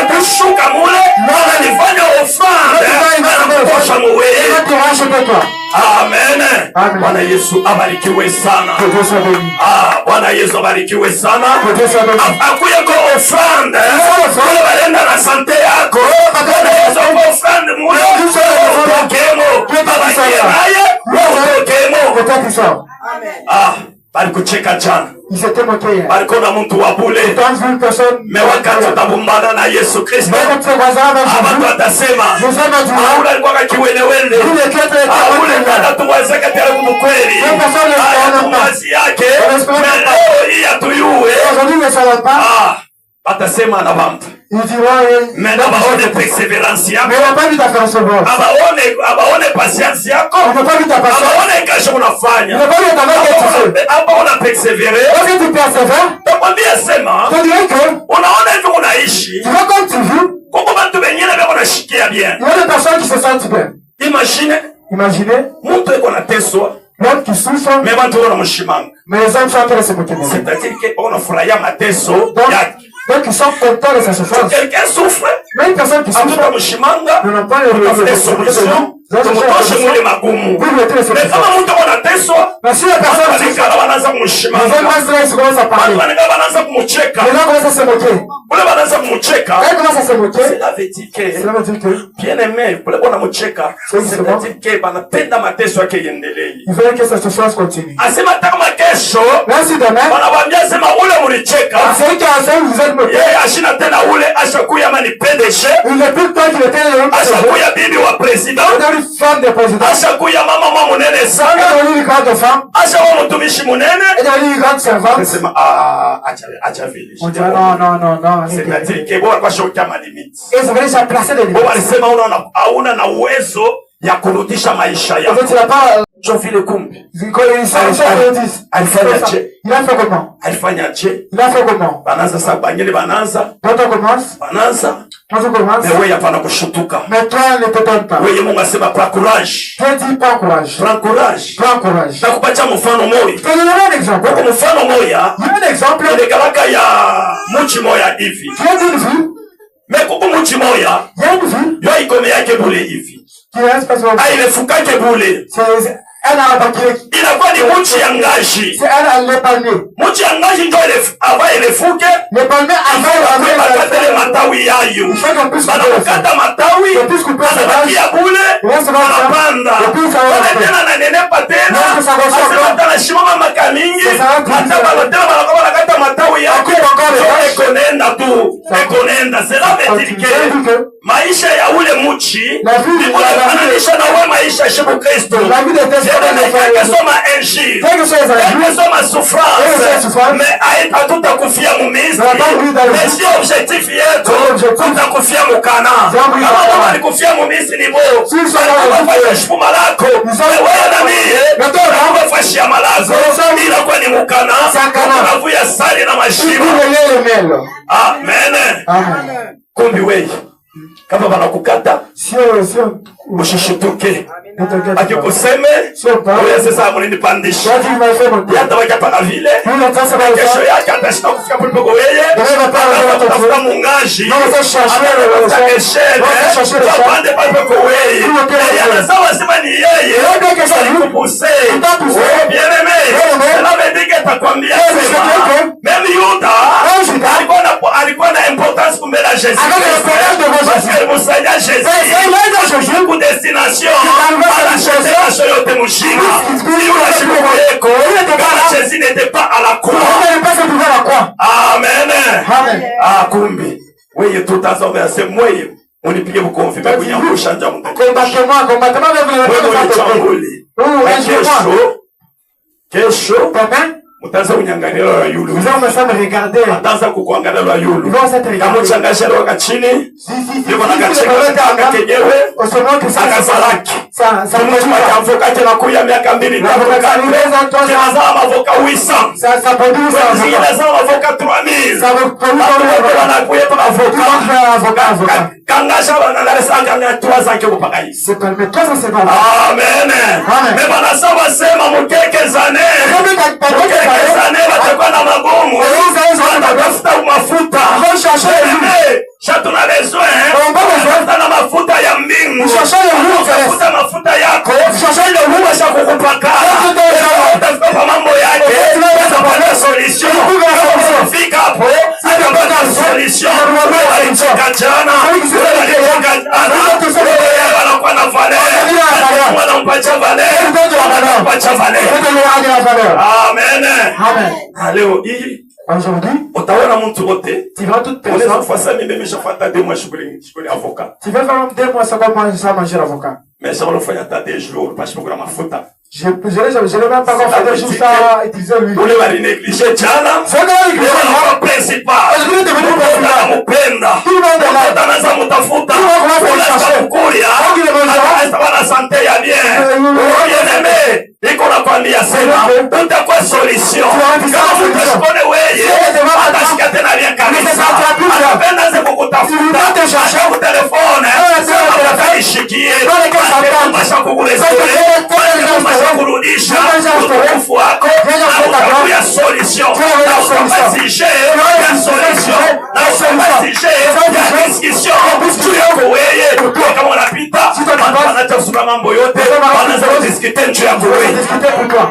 kushuka mule ananifanya ofrande anatosha Il muweye. va te racheter toi. Amen. Amen. Bwana Yesu abarikiwe sana. Que Dieu soit béni. Bwana Yesu abarikiwe sana. Que Dieu soit béni. Akuyeko ofrande kule balenda na sante yako. Bwana Yesu ako ofrande mule utokemo babakie naye utokemo. Que toi qui sors. Balikucheka jana, Il s'était moqué hier. balikona mtu wa bule, Quand une personne. me wakati utabumbana na Yesu Kristo Mais quand tes voisins avec abantu Jésus, watasema Jésus m'a dit, ule alikuwa kakiwelewele, tous les quatre ule étaient dada tuwazeka tena kumkweli Cette personne ne se connaît pas. mazi yake Ne se connaît pas. leo hii atuyue. Aujourd'hui, ne savent pas. Batasema na bantu Il dit, ouais, mais abaone perseverance mais yako, on n'a pas vu ta persévérance. abaone patience yako, On n'a pas vu ta patience. abaone kazi On unafanya, n'a pas vu ta main que tu fais. abaona persevere. Lorsque tu persévères, Takwambia sema, je dirais que unaona hivi unaishi tu vois comme tu vis, kuko bantu bengine beko nashikia bien. il y a des personnes qui se sentent bien. Imagine Imaginez mtu eko nateswa l'homme qui souffre, me bantu wanamshimanga, mais les hommes sont en train de se moquer de lui. c'est-à-dire que wanafurahia mateso Donc, yake. donc ils sont contents de sa souffrance. Quelqu'un souffre, Mais une personne qui souffre, hatutamshimanga, nous n'avons pas le tutafute solution, tumutoshe mule magumu. Vous mettez les Mais solutions. kama mtu eko nateswa, Mais si la personne souffre, banikala banaanza les hommes kumshimanga, restent là, ils commencent à parler. bantu banikala banaanza kumucheka, Les gens commencent à se moquer. kule banaanza kumucheka. Quand ils commencent à se moquer, Cela veut dire que cela veut dire que bien aimé, kule bona mucheka, c'est-à-dire que banapenda mateso yake iendelee. ils veulent que sa souffrance continue. Asema hata kama kesho Même si demain, wanawambia sema ule mulicheka, celui qui a fait, vous êtes moqué, yeye ashina tena ule ashakuya mani PDG, il n'est plus le temps qu'il était le homme ashakuya bibi wa president, une femme de président, ashakuya mama mwa munene et sana, devenu une grande femme, ashawa mutumishi munene. et devenu une grande servante. Nasema acha vile. On dit non, non, non, non. C'est-à-dire que bora kwa shoka ma limite. Et ça veut dire déjà placer des Bo limites. walisema hauna na uwezo ya kurudisha maisha En fait, yako. tu n'as pas Jean vile kumbi. Alifanyaje? Il a fait comment? Alifanyaje? Il a fait comment? Bananza sa banyele bananza. Quand on commence? Bananza. Quand on commence? Mais oui, hapana kushutuka. Mais toi, ne t'étonne pas. Oui, Mungu asema prends courage. Dieu dit prends courage. Prends courage. Prends courage. Nakupatia mfano moja. Je te donnerai un exemple. Kwa mfano moja. Il y a un exemple. Ile galaka ya muchi moya hivi. Tu as une vue. Mais kuku muchi moya. Il y a une vue. Yo ikome yake bule hivi. Qui reste pas sur le. Ah, ile fukake bule. C'est un arbre qui inakuwa ni muchi ya ngashi. c'est un palmier. Muchi ya ngashi ndio ile ava ile fuke. Le palmier avant bakatele matawi yayo. Banakata matawi. Banabakia bule. Banapanda. Tena na nenepa tena. Asema shimama makamingi. Hata banatela banakuwa banakata matawi yako. Ekonenda tu. Ekonenda. Cela veut dire que maisha ya ule muchi ni kufananisha na wewe maisha ya Yesu Kristo. Soma injili. Soma souffrance. Mais hatutakufia mumizi. Mais si objectif yetu tutakufia mukana. Kama alikufia mumizi ni bo. Unafanya shuma lako. Wewe na mimi tunafashia malazo. Ila kwa ni mukana. Tunavuya sali na mashimo. Amen. Amen. Kumbi wewe. Kama banakukata usishituke. Akikuseme wewe sasa mlinipandisha. Hata wakapana vile. Kesho yake atashinda kufika pale wewe. Atafuta mungaji. Atashashele. Pande pale kwa wewe. Anasawa sema ni yeye. Alikupuse. Bien aimé. Cela veut dire que takwambia sema. Même Yuda alikuwa na importance kumbe la Jésus. Parce que Moussaya Jésus. Pour destination. Anasheteka yote mshima. Jésus n'était pas à la croix. Amen. Ah, kumbi. Wewe tutazome asemwe. Unipige bukonfi kunyangusha nja mungu. Kesho. Utaanza kunyangalia la yulu. Utaanza kukuangalia la yulu. Kama uchangasha roga chini. Ndio na kacheka kejewe. Akasalaki. Mtu akamvoka tena kuya miaka 2 na kuzaa mavoka 800. Sasa zingine za mavoka 3000. Wanakuya kwa mavoka. Kangasha wanalesa nganga 300 kiko paka hivi. C'est calme toi ça c'est bon. Amen. Mais bana sawa sema mukeke zane. Zane watakuwa na magumu. Wanatafuta mafuta. Shatuna besoin. Wanatafuta na mafuta ya mbingu. Wanatafuta mafuta yako. Ile huwa shakukupaka. Wanatafuta kwa mambo yake. Wanapata solution. Fika hapo. Wanapata solution. Walicheka jana. Walicheka jana. Wanakuwa na valeur. Wanampatia valeur. Wanampatia valeur. Amen. Leo hii utaona mtu wote. Tu vas toute personne. Mimi nimeshafanya 2 mois shughuli avocat. Tu vas faire 2 mois sans commencer à manger avocat. Mais ça va le faire dans 2 jours parce que pour mafuta. Je n'ai même pas encore fait des jours sans utiliser l'huile. Ule wali négligé jana. C'est quoi le principal? Est-ce que tu es venu pour ça? Mupenda. Tout le monde est là. Anaanza mtafuta. Kulia. Hata na santé ya bien. Bien-aimé. Niko nakwambia sema utakuwa solution. Kama utashikone wewe, atashika tena lia kanisa. Anapenda ze kukutafuta. Acha ku telefone. Sema utashikie. Anapasha kukuleza. Anapasha kurudisha utukufu wako. Utakuwa solution. Usije ya solution. Na usije ya discussion. Tu yako wewe. Kama unapita, wanaacha kusema mambo yote. Wanaanza kudiscuter juu yako wewe. Discuter pour toi.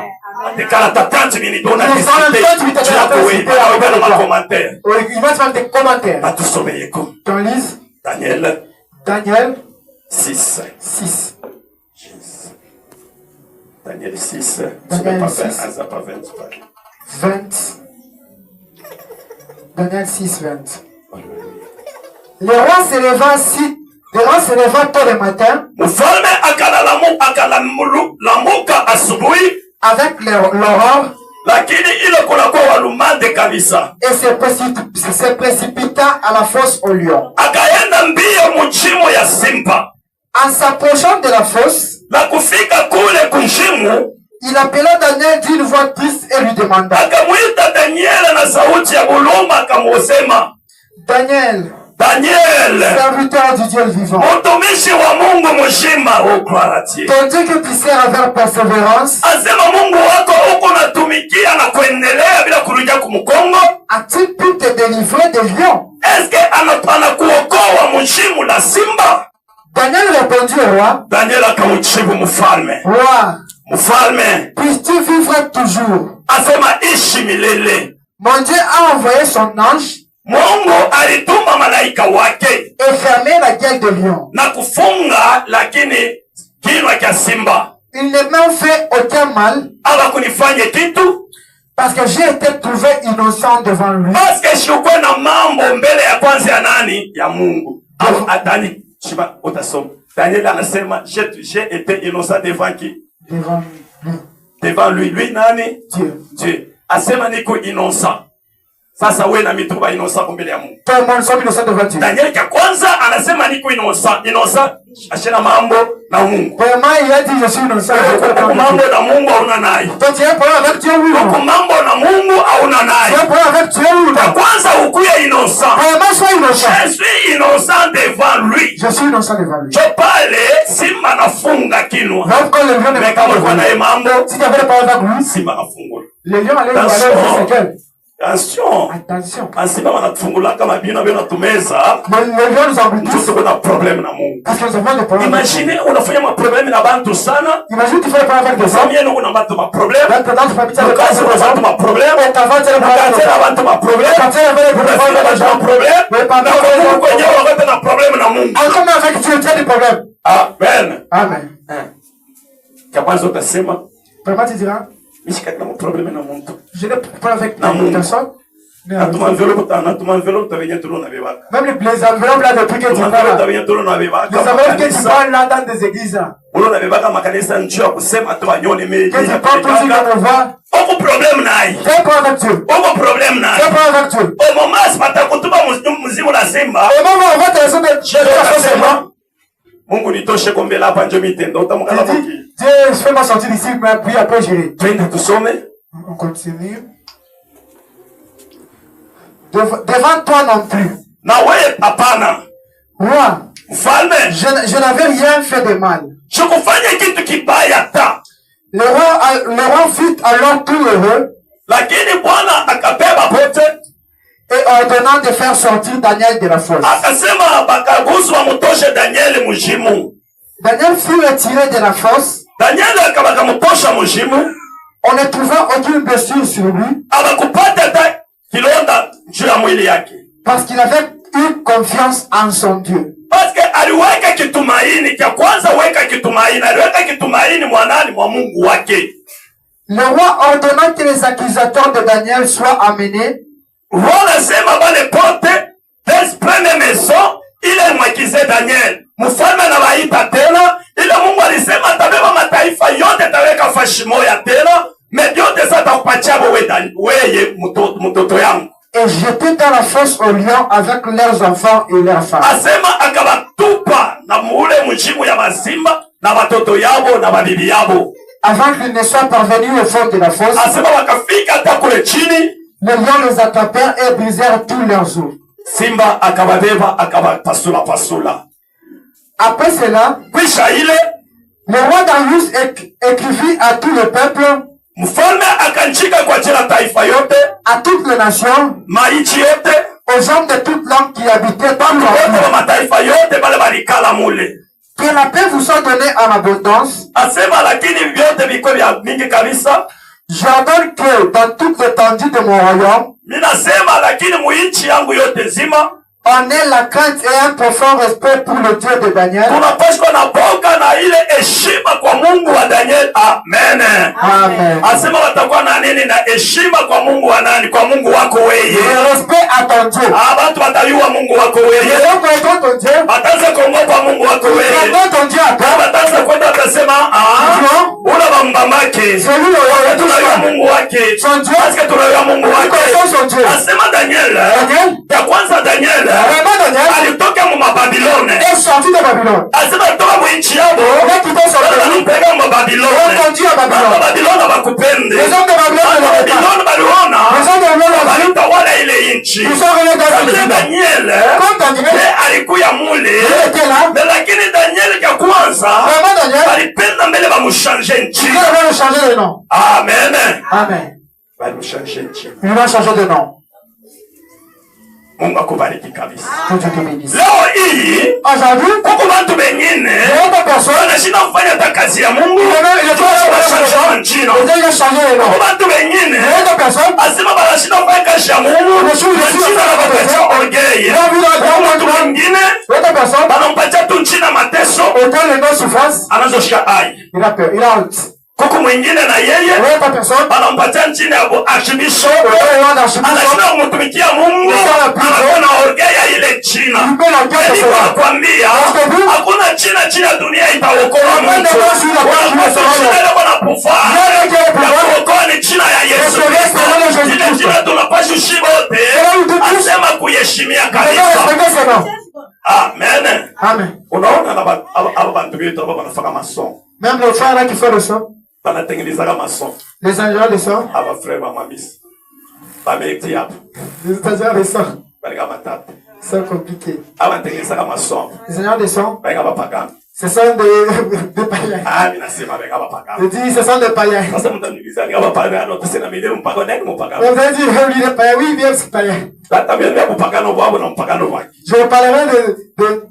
Dekala ta 30 minutes on a discuté. Tu as trouvé dans les commentaires. Il va te faire des commentaires. Pas tout sommeiller comme. Tu lis Daniel 6. Daniel 6. Daniel 6. 20. Daniel 6, 20. Le roi se leva tôt le matin. Mfalme akalamuka asubuhi avec l'aurore. Lakini ile kunakuwa walumande kabisa. Et se précipita à la fosse au lion. Akaenda mbio mchimo ya simba. En s'approchant de la fosse, na kufika kule kujimu uchungu. Il appela Daniel d'une voix triste et lui demanda. Akamwita Daniel na sauti ya buluma akamwosema, Daniel, serviteur du Dieu vivant, mtumishi wa Mungu mzima, ton Dieu que tu sers avec persévérance, asema Mungu wako uko natumikia na kuendelea bila kurudia kumkongo, a-t-il pu te délivrer des lions? Eske anakuokoa mshimu la simba? Daniel répondit au roi. Daniel akamjibu mfalme, roi, mfalme, puisses-tu vivre toujours? Asema ishi milele. Mon Dieu a envoyé son ange, Mungu alituma malaika wake et fermé la gueule de lion, na kufunga lakini kinywa cha simba. Il ne m'a fait aucun mal, hawakunifanya kitu, parce que j'ai été trouvé innocent devant lui. Parce que sikuwa na mambo mbele ya kwanza ya nani? Ya Mungu. Au atani shiba utasoma. Daniel anasema j'ai été innocent devant qui? Devant lui. Devant lui. Lui nani? Dieu. Dieu. Asema niko innocent. Sasa wewe na mituba innocent mbele ya Mungu. Tout le monde sont innocents devant Dieu. Daniel kwa kwanza anasema niko innocent. Innocent ashina mambo na Mungu. Vraiment il a dit je suis innocent. Mambo na Mungu hauna naye. Donc tu es pour avec Dieu oui. Mambo na Mungu hauna naye. Tu es pour avec Dieu oui. Kwa kwanza ukuye innocent. Vraiment sois innocent. Je suis innocent devant lui. Je suis innocent devant lui. Je pale simba nafunga kinwa. Même quand le lion ne mais kama kwa naye mambo, si tu avais pas avec lui, simba nafungula. Le lion allait voir quel. Attention. Attention. Simba wanatufungula kama bina bina tumeza. Mais le lion nous embrouille. Tuko na problème na Mungu. Parce que nous avons des problèmes. Imaginez unafanya ma problème na bantu sana. Imagine tu fais pas avec des hommes. Famille una bantu ma problème. Dans ta famille tu as bantu ma problème. Et ta femme tu as bantu ma problème. Quand tu as des problème. Mais pas na problème na Mungu. Comment avec Dieu tu as des problèmes? Amen. Amen. Kabazo utasema. Vraiment tu diras Mishika na problème na Mungu. Je n'ai pas avec personne. Même les enveloppes là depuis que tu parles. Les enveloppes que tu parles là dans des églises là. Que tu parles toujours dans nos voix. Aucun problème naye. Fais pas avec Dieu. Aucun problème naye. Fais pas avec Dieu. Au moment où patakutuma mzimu la simba. Au moment où on va te laisser de Mungu nitoshe kombe la hapa njo mitendo utamkala Mungu. Dieu, fais-moi sortir d'ici puis après j'irai. Twende tusome. On continue. Devant toi non plus. Na wewe hapana. Roi. Mfalme. Je n'avais rien fait de mal. Sikufanya kitu kibaya ta. Le roi fut alors tout heureux. Lakini Bwana akabeba pote. Et ordonnant de faire sortir Daniel de la fosse. Akasema bakaguzwa mutoshe Daniel mujimu. Daniel fut retiré de la fosse. Daniel akabaka mutosha mujimu. On ne trouva aucune blessure sur lui. Abakupata ta kilonda juu ya mwili yake. Parce qu'il avait eu confiance en son Dieu. Parce que aliweka kitumaini cha kwanza, weka kitumaini, aliweka kitumaini mwanani mwa Mungu wake. Le roi ordonnant que les accusateurs de Daniel soient amenés. Roi nasema bale pote des première maison ile mwakize Daniel. Mfalme anawaita tena, ile Mungu alisema atabeba mataifa yote, ataweka fashi moja tena, mediote sasa atakupatia wewe mtoto yangu. Et jeter dans la fosse aux lions avec leurs enfants et leurs femmes. Asema akabatupa na mule mjimu ya masimba na watoto yabo na babibi yabo. Avant qu'ils ne soient parvenus au fond de la fosse. Asema wakafika hata kule chini. Les lions les attrapèrent et brisèrent tous leurs os. Simba akababeba akabapasula. Après cela, kwisha ile, le roi Darius écrivit à tout le peuple. Mfalme akanchika kwa jina taifa yote, à toutes les nations, maichi yote, aux hommes de toutes langues qui habitaient dans le mataifa yote bale balikala mule. Que la paix vous soit donnée en abondance. Asema lakini vyote vikwe vya mingi kabisa. J'ordonne que dans toute l'étendue de mon royaume, minasema lakini muinchi yangu yote zima, on ait la crainte et un profond respect pour le Dieu de Daniel. Tunapaswa na boga na ile heshima kwa Mungu wa Daniel. Amen. Amen. Asema watakuwa na nini? Na heshima kwa Mungu wa nani? Kwa Mungu wako wewe. Le respect à ton Dieu. Watu watayua Mungu wako wewe. Ton Dieu. Wataanza kuogopa Mungu wako wewe. Ton Dieu à toi. Wataanza kwenda watasema ula bambamake. Tunayua Mungu wake. Parce que tunayua Mungu wake. Asema Daniel. Ya kwanza Daniel alitoka Babylone. est sorti de Babylone. Asema toka mwinchi yabo. Il a quitté son pays. Mpega mwa Babylone. Reconduit à Babylone. Babylone bakupende. Les hommes de Babylone ne l'ont pas. Baliona. Les hommes de Babylone Walitawala ile nchi. ils sont venus dans ce pays. Daniel. Comme Daniel, Alikuya mule. il était là. Lakini Daniel kwa kwanza. Vraiment Daniel, Alipenda mbele bamushange nchi. il va changer de nom. Amen. Amen. Bamushange nchi. Il va changer de nom. Mungu akubariki kabisa. Que Dieu te bénisse. Leo hii Aujourd'hui, kuko bantu bengine d'autres personnes, wanashinda kufanya hata kazi ya Mungu. il a changé de nom. Kuko bantu bengine D'autres personnes, asema banashinda kufanya kazi ya Mungu. Wanashinda na kupatia orgueil. Watu wengine d'autres personnes, wanampatia tu nchi na mateso, autant le nom souffrance, anazoshika ai. il a peur, il a honte. Kuko mwingine na yeye D'autres personnes, wanampatia nchi ya archbishop, autant le nom d'archibishop, anashinda kumtumikia Mungu, anakuwa na orgueil ya ile china. il peut la guerre de Niko cela. nakwambia hakuna china ya dunia itaokoa mtu. Kuokoa ni china ya Yesu Kristo. Ile china tunapaswa ushi wote asema kuheshimia kabisa. Amen. Amen. Unaona aba bantu betu aba banafanya mason. Même les frères là qui font le son, Banatengeneza mason. les ingénieurs de son, Aba frère ba mamisi. Ba mekti hapo. les stagiaires de son, Balika matatu. c'est compliqué. Aba tengeneza mason. Les ingénieurs de son, Balika bapagana. ce sont des païens. Ah, ninasema balika bapagana. Je dis, ce sont des païens. Sasa mtaniuliza ni bapagana tuseme milele mpaka ndani mpaka. Vous avez dit, oui, des païens, oui, bien, c'est païen. Hata mimi ndio mpagano wao na mpagano wake. Je vous parlerai de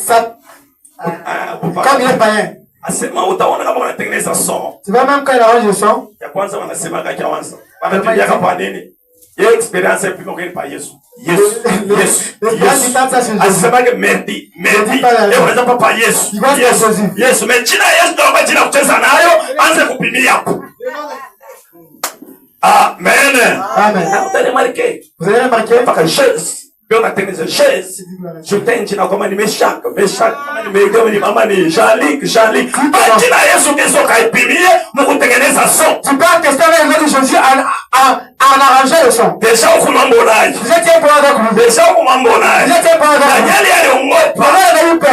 ça, comme il est païen. Asema utaona kama wanatengeneza son. Tu vois, même quand il arrange le son, Ya kwanza wanasema kaki kwanza. Wanapigia kwa nini? Yeye experience ya pimo kwa Yesu. Yesu. Asema ke Medi. Leo unaweza papa Yesu. Yesu. Mechina Yesu ndio kwa jina kucheza nayo, anze kupimia hapo. Amen. Amen. Utani marke. Vous avez remarqué? Paka chaise. Ndio natengeneza chaise. Jutenji na kama nimeshaka kama nimeigama ni mama ni Jean-Luc. Jina Yesu kesho kaipimie mkutengeneza son. Tu peux tester avec le nom de Jésus en arranger le son. Desha huko mambo naye. Vous êtes un peu avec lui. Desha huko mambo naye. Vous êtes un peu avec lui. Daniel aliongopa.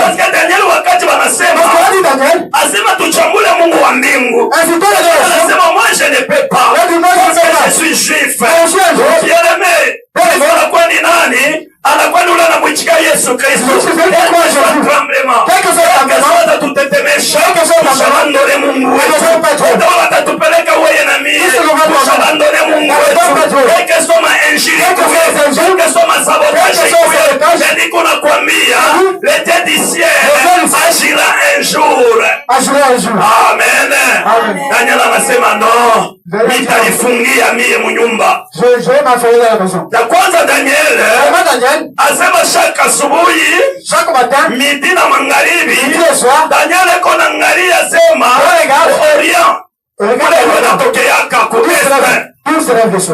Parce que Daniel wakati wanasema asema tuchambule Mungu wa mbingu. Anasema moi je ne peux pas. Je suis juif. Bien-aimé. Anakuwa ni nani? Anakuwa ni ule anamwichika Yesu Kristo. Kesa tutetemesha. Tushabandone Mungu wetu. Ndio watatupeleka wewe na mimi. Tushabandone Mungu wetu. Kesoma injili. Kesoma sabotage. Jadi kuna kuambia le Dieu du ciel agira un jour. Amen. Daniel anasema no. Nitalifungia mie munyumba. Je vais m'enfermer dans la maison. Ya kwanza Daniel asema shaka asubuhi, chaque matin, midi na magharibi, Daniel eko na angalia sema Orient. Kule wanatokeaka kueste.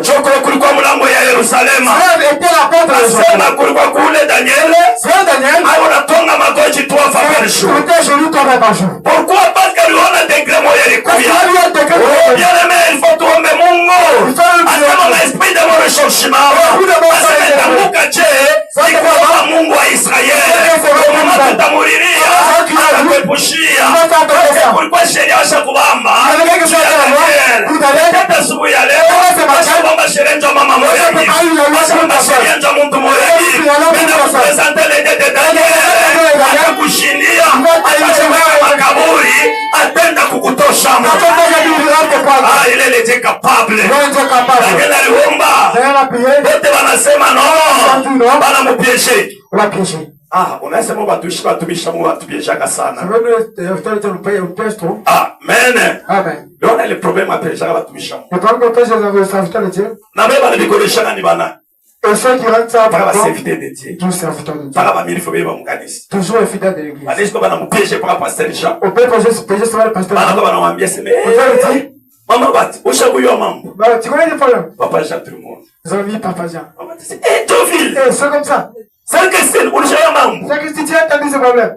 Choko kulikuwa mlango ya Yerusalema. Asema kulikuwa kule Daniel. Ayo natonga magoji tuwa fabarishu. Pourquoi? Parce que liona degré moya likuya. Bien aimé, il faut tuombe Mungu. Asema na esprit de mon rechauchement. Asema tamuka je, ikuwa Mungu wa Israeli. Mama tutamuriria, atakuepushia. Kulikuwa sheria washa kubamba. Kata asubuhi ya leo, washa kubamba sheria njo mama moya hivi. Washa kubamba sheria njo mtu moya hivi. Mena kupresente le de Daniel. Atakushindia, atakuweka makaburi, atenda kukutosha. Ile leje capable. Daniel aliomba. Wote wanasema no. Bana mupieshe. Unasema watumisha Mungu watupieshaka sana. Amen. Ndio ile problem apeshaka watumisha Mungu. Na beba nilikoleshana ni bana. Et ceux qui rentrent ça, Para serviteur de Dieu. tous serviteurs de Dieu. Para ba milifu beba mukanisa. Toujours les fidèles de l'église. Bana bana mupieshe para pasteur Jean. Au père péché sur le pasteur. Bana bana mwambia sema. Mama bati, ushakuyo mambo. Bah, tu connais les problèmes? Papa Jean tout le monde. Ils ont mis Papa Jean. Mama dit Théophile. C'est comme ça. C'est que c'est ulishayo mambo. C'est que si tu as entendu ce problème.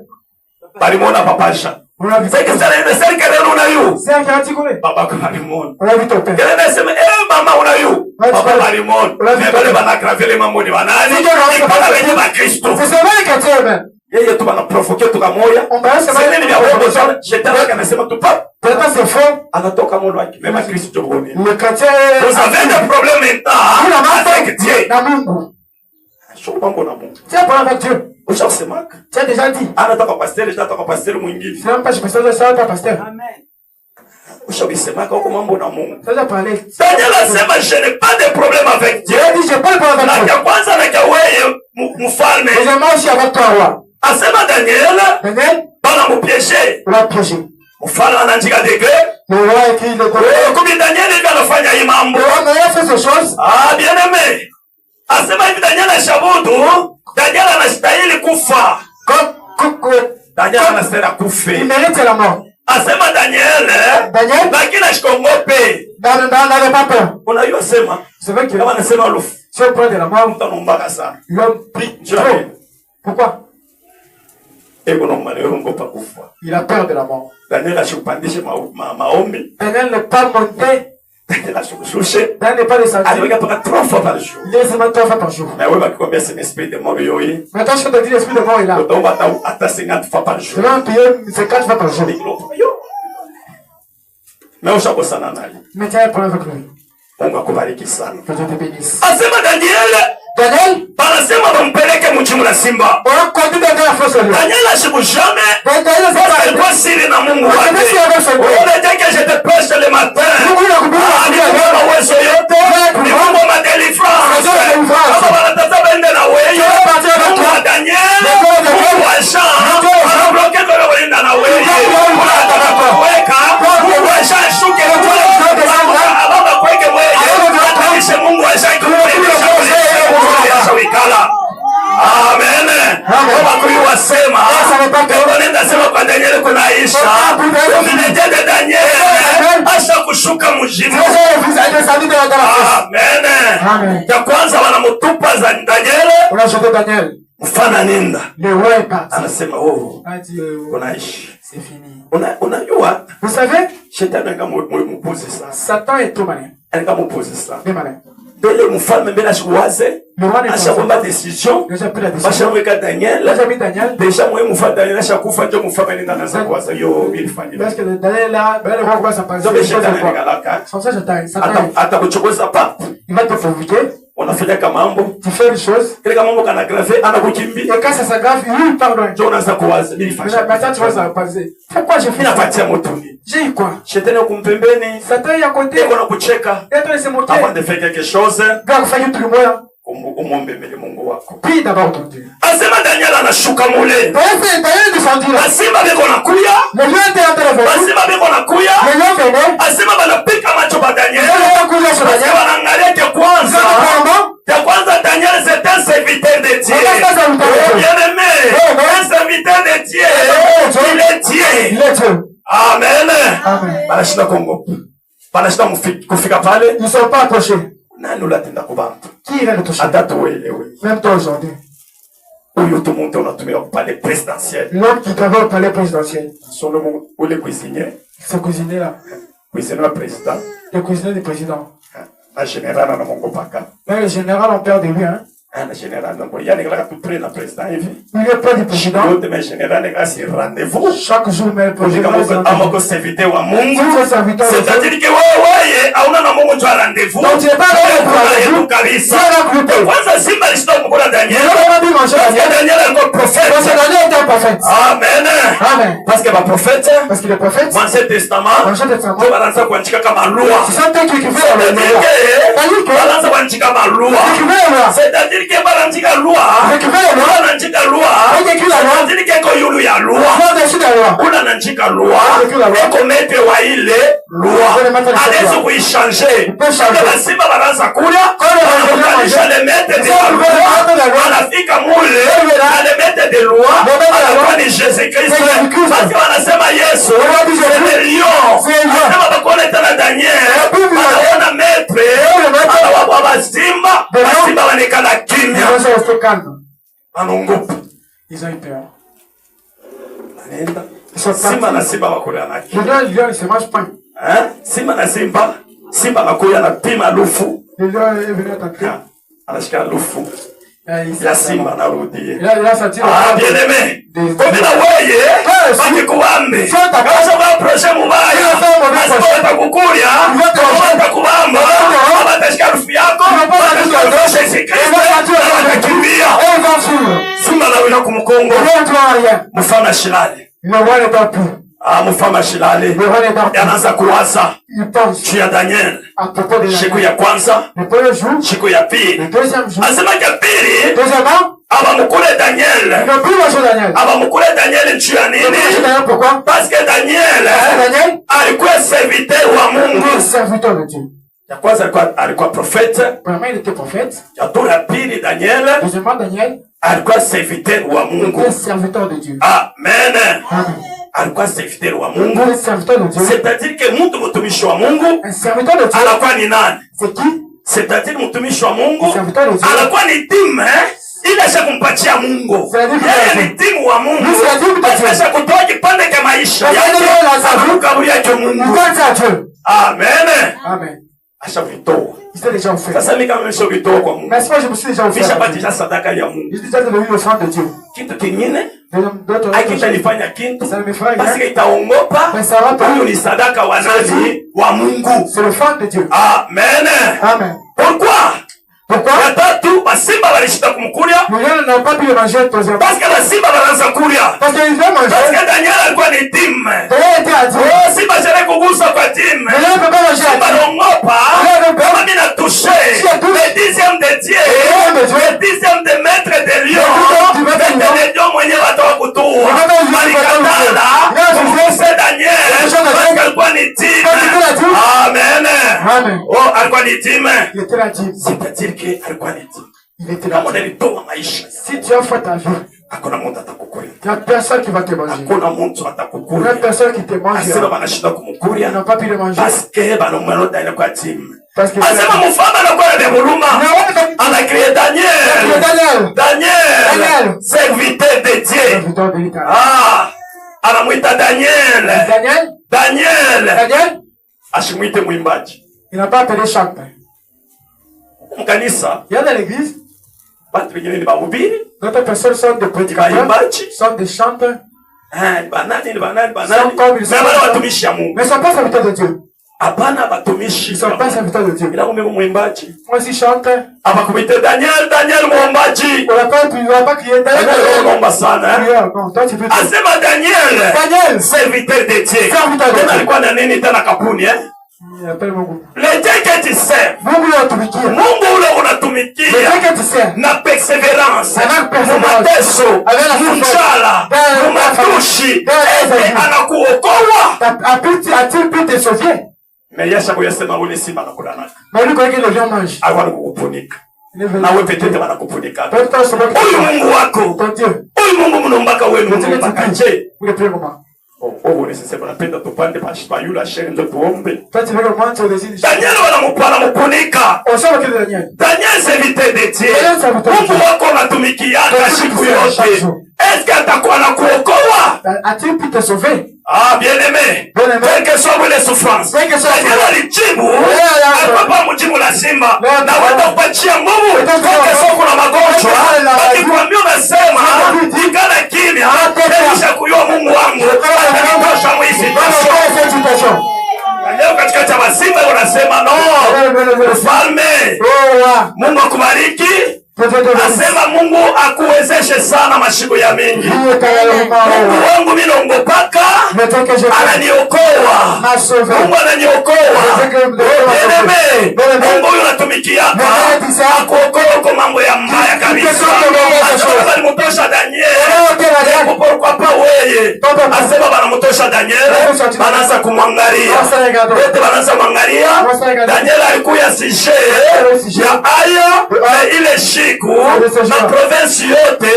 Balimona Papa Jean. On l'a vu. C'est que c'est que leo unayo. C'est un qui connaît. Papa kwa balimona. On l'a vu ton père. Kile nasema mama unayo. Papa balimona. Mais bale bana gravele mambo ni banani. Ni bana wenye ba Kristo. C'est vrai que tu es même. Yeye tu banaprovoke tukamoya. Semeni vya bongo sana. Shetani anasema tu pa. C'est faux. Anatoka moyo wake. Mema Kristo jogoni. Le chrétien. Vous avez des problèmes maintenant avec Dieu. Na Mungu. Sio mambo na Mungu. Tu as parlé avec Dieu. Ushasemaka. Tu as déjà dit. Anatoka pasteur, anatoka pasteur mwingine. C'est même pas je pasteur, c'est pas pasteur. Amen. Ushabisemaka huko mambo na Mungu. Tu as parlé. Daniel asema je n'ai pas de problème avec Dieu. Il dit j'ai pas de problème avec Dieu. Na kwanza na wewe mfalme. Deuxièmement aussi avec toi roi. Asema Daniel. Daniel. Bana mupieshe. On l'a piégé. Mfalme anaandika degré. Le roi écrit le degré. Comme Daniel il anafanya hii mambo. Le roi a fait ces choses. Ah bien aimé. Asema hivi Daniel ashabudu. Daniel anastahili kufa. Daniel anastahili kufa. Il mérite la mort. Asema Daniel. Daniel. Lakini ashkongope. Dans le papa. Unajua sema. C'est vrai que. Kama anasema lufu. Si on prend de la mort. Mtanombaka sana. L'homme prie. Pourquoi? Il a peur de la mort. Daniel n'est pas monté. Daniel n'est pas descendu. Il est 3 fois par jour. Il est seulement 3 fois par jour. Mais combien c'est l'esprit de mort? Maintenant, je te dis l'esprit de mort est là. On va attendre 50 fois par jour. Je vais payer 50 fois par jour. Mais on s'en va. Mais tu as un problème avec lui. On va kubariki sana. Que Dieu te bénisse. Asema Daniel, banasema bampeleke mjimu la simba. Daniel ashibu jamais. Alikuwa siri na Mungu wake. Unataka que je te prêche le matin. Ni Mungu uwezo yote. Ni Mungu wa délivrance. Kama wanataka bende na wewe. Mungu wa Daniel. Mungu wa Jean. Wanabloke kwa wenda na wewe. Unataka kuweka. Mungu wa Jean shuke kule. Baba kweke wewe. Atanishe Mungu wa Jean kule. Wikala. Amen. Baba kuliwa sema. Nenda sema kwa Daniel kuna Aisha. Umenejede Daniel. Asha kushuka mjimu. Amen. Ya kwanza wanamutupa za Daniel. Mfana nenda. Anasema kuna Aisha. C'est fini. Unajua? Vous savez? Shetani angamupose sana. Satan est trop malin. Angamupose sana. Très malin. Mbele mfalme mbele ashikuwaze ashakwamba decision bashamweka Daniel deja mwe mfalme Daniel ashakufa ndio mfalme nenda naanza kuwaza yo ilifanyika parce que Daniel là Daniel va commencer à penser hata kuchokoza papa il va te provoquer unafanya kama mambo tu fais les choses kile kama mambo kana grave anakukimbia et quand ça s'aggrave il pardon ndio unaanza kuwaza nilifanya maintenant tu vas ça passer pourquoi j'ai fait napatia motoni j'ai quoi shetani kumpembeni Satan ya côté iko na kucheka et toi laisse monter avant de faire quelque chose gars fanya tout le moyen umombe mbele Mungu wako. Prie d'abord ton Dieu. Asema Daniel anashuka mule. Daniel descendu là. Asema beko nakuya. Le lion était en train de venir. Asema beko nakuya. Le lion venait. Asema banapika macho ba Daniel. Daniel wanaangalia ke kwanza. Ya kwanza Daniel c'est un serviteur de Dieu. Bien-aimé. Un serviteur de Dieu. Il est Dieu. Il est Dieu. Amen. Amen. Banashinda Kongo. Banashinda kufika pale. Ils ne sont pas approchés. Nani ulatenda kubantu? Qui va le toucher? Atatu wewe. Même toi aujourd'hui. Huyo tu monte unatumia au palais présidentiel. L'homme qui travaille au palais présidentiel. Son nom ou le cuisinier. Ce cuisinier là. Cuisinier président. Le cuisinier du président. Un général na Mongo Paka. Mais le général on perd de lui hein. Un général donc il y a des gars tout près na président hivi. Il est pas du président. L'autre mais général les gars c'est rendez-vous. Chaque jour mais le président. Amoko serviteur wa Mungu. C'est-à-dire que wewe hauna na Mungu tu rendez-vous. Donc tu es pas là pour rendez-vous. Kabisa. Kwanza Simba lisito mkola Daniel. Daniel est un prophète. Parce que Daniel est un prophète. Amen. Amen. Parce que prophète. Parce qu'il est prophète. L'Ancien Testament. L'Ancien Testament. Tu vas lancer kuandika kama loi. C'est ça qui fait la loi. Balanza kuandika kama loi. C'est-à-dire que balanza loi. Balanza loi. C'est-à-dire que ko yulu ya loi. Una nanjika loi. Eko maître wa ile loi. Anaweza kuichanger. Kama simba balanza kula. Anabadilisha le maître de la loi. Anafika mule. Na le maître de loi. Anakuwa ni Jésus-Christ. Basi wanasema Yesu. C'est le lion. Anasema bakone tena Daniel. Anaona maître. Anawapo basimba. Basimba wanekana kimya. Anongopa. Ils ont eu peur. Simba na simba wakoleana. Le lion il se mange pas. Hein? Simba na simba wakoleana pima lufu. Le lion est venu attaquer. Anashika lufu. ya simba narudie. Il a senti le Bien aimé. Comme na weye bakikubambe kasa ba projet mubaya asipata kukulia hata kubamba abatashika rufu yako abatashika Yesu Kristo atakimbia simba na wina kumukongo mfana shilale mfama shilale anaanza kuwaza juu ya Daniel. Siku ya kwanza, siku ya pili, asema ya pili abamukule Daniel. Abamukule Daniel juu ya nini? Paske Daniel alikuwa serviteur wa Mungu. Ya kwanza alikuwa profete. Ya pili ya pili Daniel alikuwa serviteur wa Mungu. Amen. Alikuwa serviteur wa Mungu. C'est-à-dire que mtu mtumishi wa Mungu anakuwa ni nani? C'est-à-dire mtumishi wa Mungu anakuwa ni timu ile acha kumpatia Mungu. Yeye ni timu wa Mungu. Acha kutoa kipande cha maisha yake akakukaburia kwa Mungu. Amen. Amen. Acha vitoa. Il s'est déjà offert. Sasa mimi kama nimeshokitoa kwa Mungu. Mais moi je me suis déjà offert. Nishapatisha sadaka ya Mungu. J'ai déjà donné l'offrande de Dieu. Kitu kingine D'autres akitanifanya kitu ça ne me fera basi rien. itaongopa. Huyo ni sadaka wa nani? Wa Mungu. C'est l'offrande de Dieu. Amen. Amen. Pourquoi? Pourquoi? Ya tatu basimba walishita kumkulia. Les gens n'ont pas pu le manger le troisième. Parce que basimba wanaanza kulia. Parce qu'ils ont mangé. Parce que Daniel alikuwa ni timu. Daniel était à Dieu. Oh, simba jere kugusa kwa timu. Daniel ne peut pas manger à Simba Dieu. longopa. Kama mimi na touché. Le dixième de Dieu. Le dixième de maître de lion. Maître de lion mwenyewe watawa kutua. Malikatala. Kumuse Daniel. Parce que alikuwa ni timu. Amen. Amen. Oh, alikuwa ni timu. Il était la team. C'est-à-dire que alikuwa ni timu. Il était la Kama team. unalitoa maisha. Si tu offres ta vie, Hakuna mtu atakukulia. il n'y a personne qui va te manger. Hakuna mtu Il n'y a atakukulia. personne qui te mange. Asema banashinda kumkulia. Ils n'ont pas pu le manger. Parce que banomwelo Daniel kwa timu. Parce que Asema mfalme anakuwa na buluma. Anakria Daniel. Daniel. Serviteur de Dieu. Anamwita Daniel. Daniel, Ashimwite mwimbaji. il n'a pas appelé chanteur. Mkanisa, Il y a dans l'église, watu wengine ni bahubiri, d'autres personnes sont des prédicateurs, baimbaji, sont des chanteurs, banani. Sont comme ils sont. Na wale watumishi ya Mungu. mais ils ne sont pas serviteurs de Dieu. Hapana batumishi. Ils ne sont pas serviteurs de Dieu. Ila kumbe mwimbaji. Moi aussi chanteur. Abakumite Daniel mwombaji. On n'a pas crié Daniel. Naomba sana. Non, toi tu peux. Asema Daniel. Serviteur de Dieu. Serviteur de Dieu. Tena alikuwa na nini tena kapuni Il appelle Mungu. Le Dieu que tu sers. Mungu unatumikia. Mungu ule Le unatumikia. Dieu que tu sers. Na perseverance. Avec persévérance. Mateso. Avec la Mchala. Matushi. Anakuokoa. A-t-il pu te sauver? Mais yasha kuyasema ule simba anakula nani. Mais lui connaît que le lion mange. Alikuwa kukufunika. Na wewe peut-être wanakufunika. Peut-être c'est vrai. Huyu Mungu wako. Ton Dieu. Huyu Mungu mnombaka wenu mnombaka je. Pour le premier moment. Oh, sasa tunapenda tupande pa yule sheri ndio tuombe. Toi tu veux le monde sur les îles. Daniel wanamupunika. On sait que Daniel. Daniel serviteur de Dieu. Daniel serviteur de Dieu. Mungu wako unatumikia siku yote. Est-ce que atakuwa anakuokoa? A-t-il pu te sauver? Ah, bien-aimé. Quelle que soit les souffrances. Daniel alijibu. Alipapa mjibu la simba. Na watakupatia nguvu. Quelle soit kuna magonjwa. Akikwambia unasema, ikana kimya. Kisha kujua Mungu wangu. Atanitosha mwisi. Leo katikati ya masimba unasema no. Mfalme. Mungu akubariki. Asema Mungu akuwezeshe sana mashigo ya mingi. Mungu wangu mimi naongopaka. Ananiokoa. Mungu ananiokoa. Mungu huyu natumikiaka. Akuokoa kwa mambo ya mbaya kabisa. Asema balimutosha Daniel. Kwa pa weye. Asema banamutosha Daniel. Banaanza kumwangalia. Wote banaanza kumwangalia. Daniel alikuya sije ya aya ile na province yote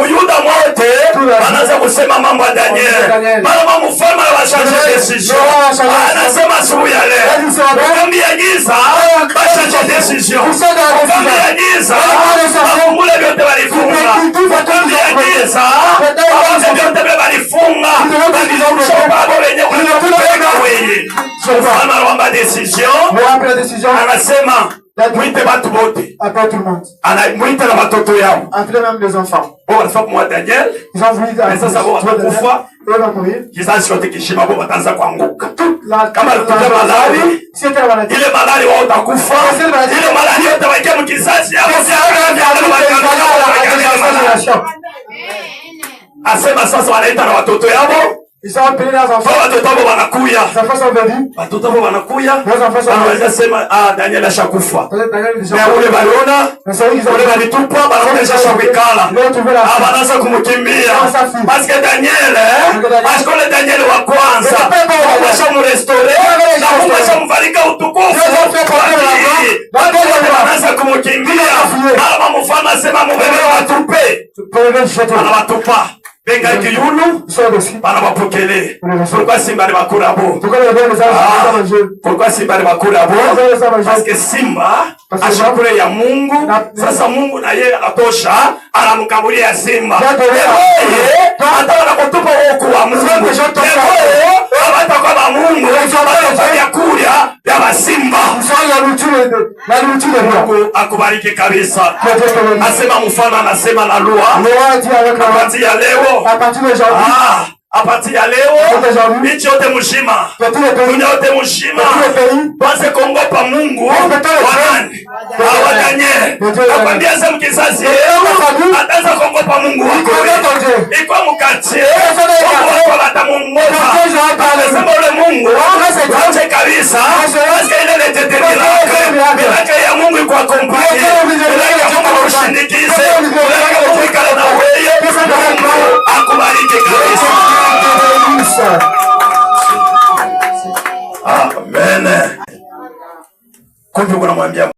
Uyuda mwote wanaanza kusema mambo ya Daniel. Mama mfalme washaje decision. Anasema asubuhi ya leo. Kambi ya giza washaje decision. Kambi ya giza wafungule vyote walifunga. Kambi ya giza wafungule vyote walifunga. Walifunga babo wenye wanapeka wewe. Mfalme anaomba decision. Anasema Mwite batu bote. Appelle tout le monde. Mwite na batoto yao. Appelez même les enfants. Bon, walifaa kumwa Daniel. Ils ont voulu Mais sasa bo watakufa. Ils vont mourir. Kizazi chote kishima bo wataanza kuanguka. Kama alikuja malali, c'était maladie. ile malali wao utakufa. Ile malali yote waikia mkizazi yao. Asema sasa wanaita na watoto yao. Ils ont appelé leurs enfants. Watoto wao wanakuya. Les enfants sont venus. Watoto wao wanakuya. Les enfants sont venus. Wanaweza sema Daniel ashakufa. Daniel Na ule baliona, ule balitupa, banaonesha shawikala. Wanaanza kumkimbia. Parce que Daniel, parce que Daniel wa kwanza, wamesha mrestore, na wamesha mvalika utukufu. Wanaanza kumkimbia. Mama mfalme asema mubebe watupe. Anawatupa. Benga kiyulu para bapokele. Pourquoi simba ni bakura bo? Pourquoi simba ni bakura bo? Parce que simba ashakure ya Mungu. Sasa Mungu na yeye anatosha, anamkabulia simba. Hata wanakutupa huko wa Mungu. Hata kwa Mungu, wanafanya kulia ya masimba. Mungu akubariki kabisa. Asema mfano anasema na lua. Wakati ya leo apati ya leo nchi yote mzima, dunia yote mzima tuanze kuogopa Mungu wa nani? Wa Daniel. Nakwambia sasa mkizazi ataanza kuogopa Mungu wako. Iko mkatie wako watamuongoza. Anasema ule Mungu ache kabisa. Basi ile tetemela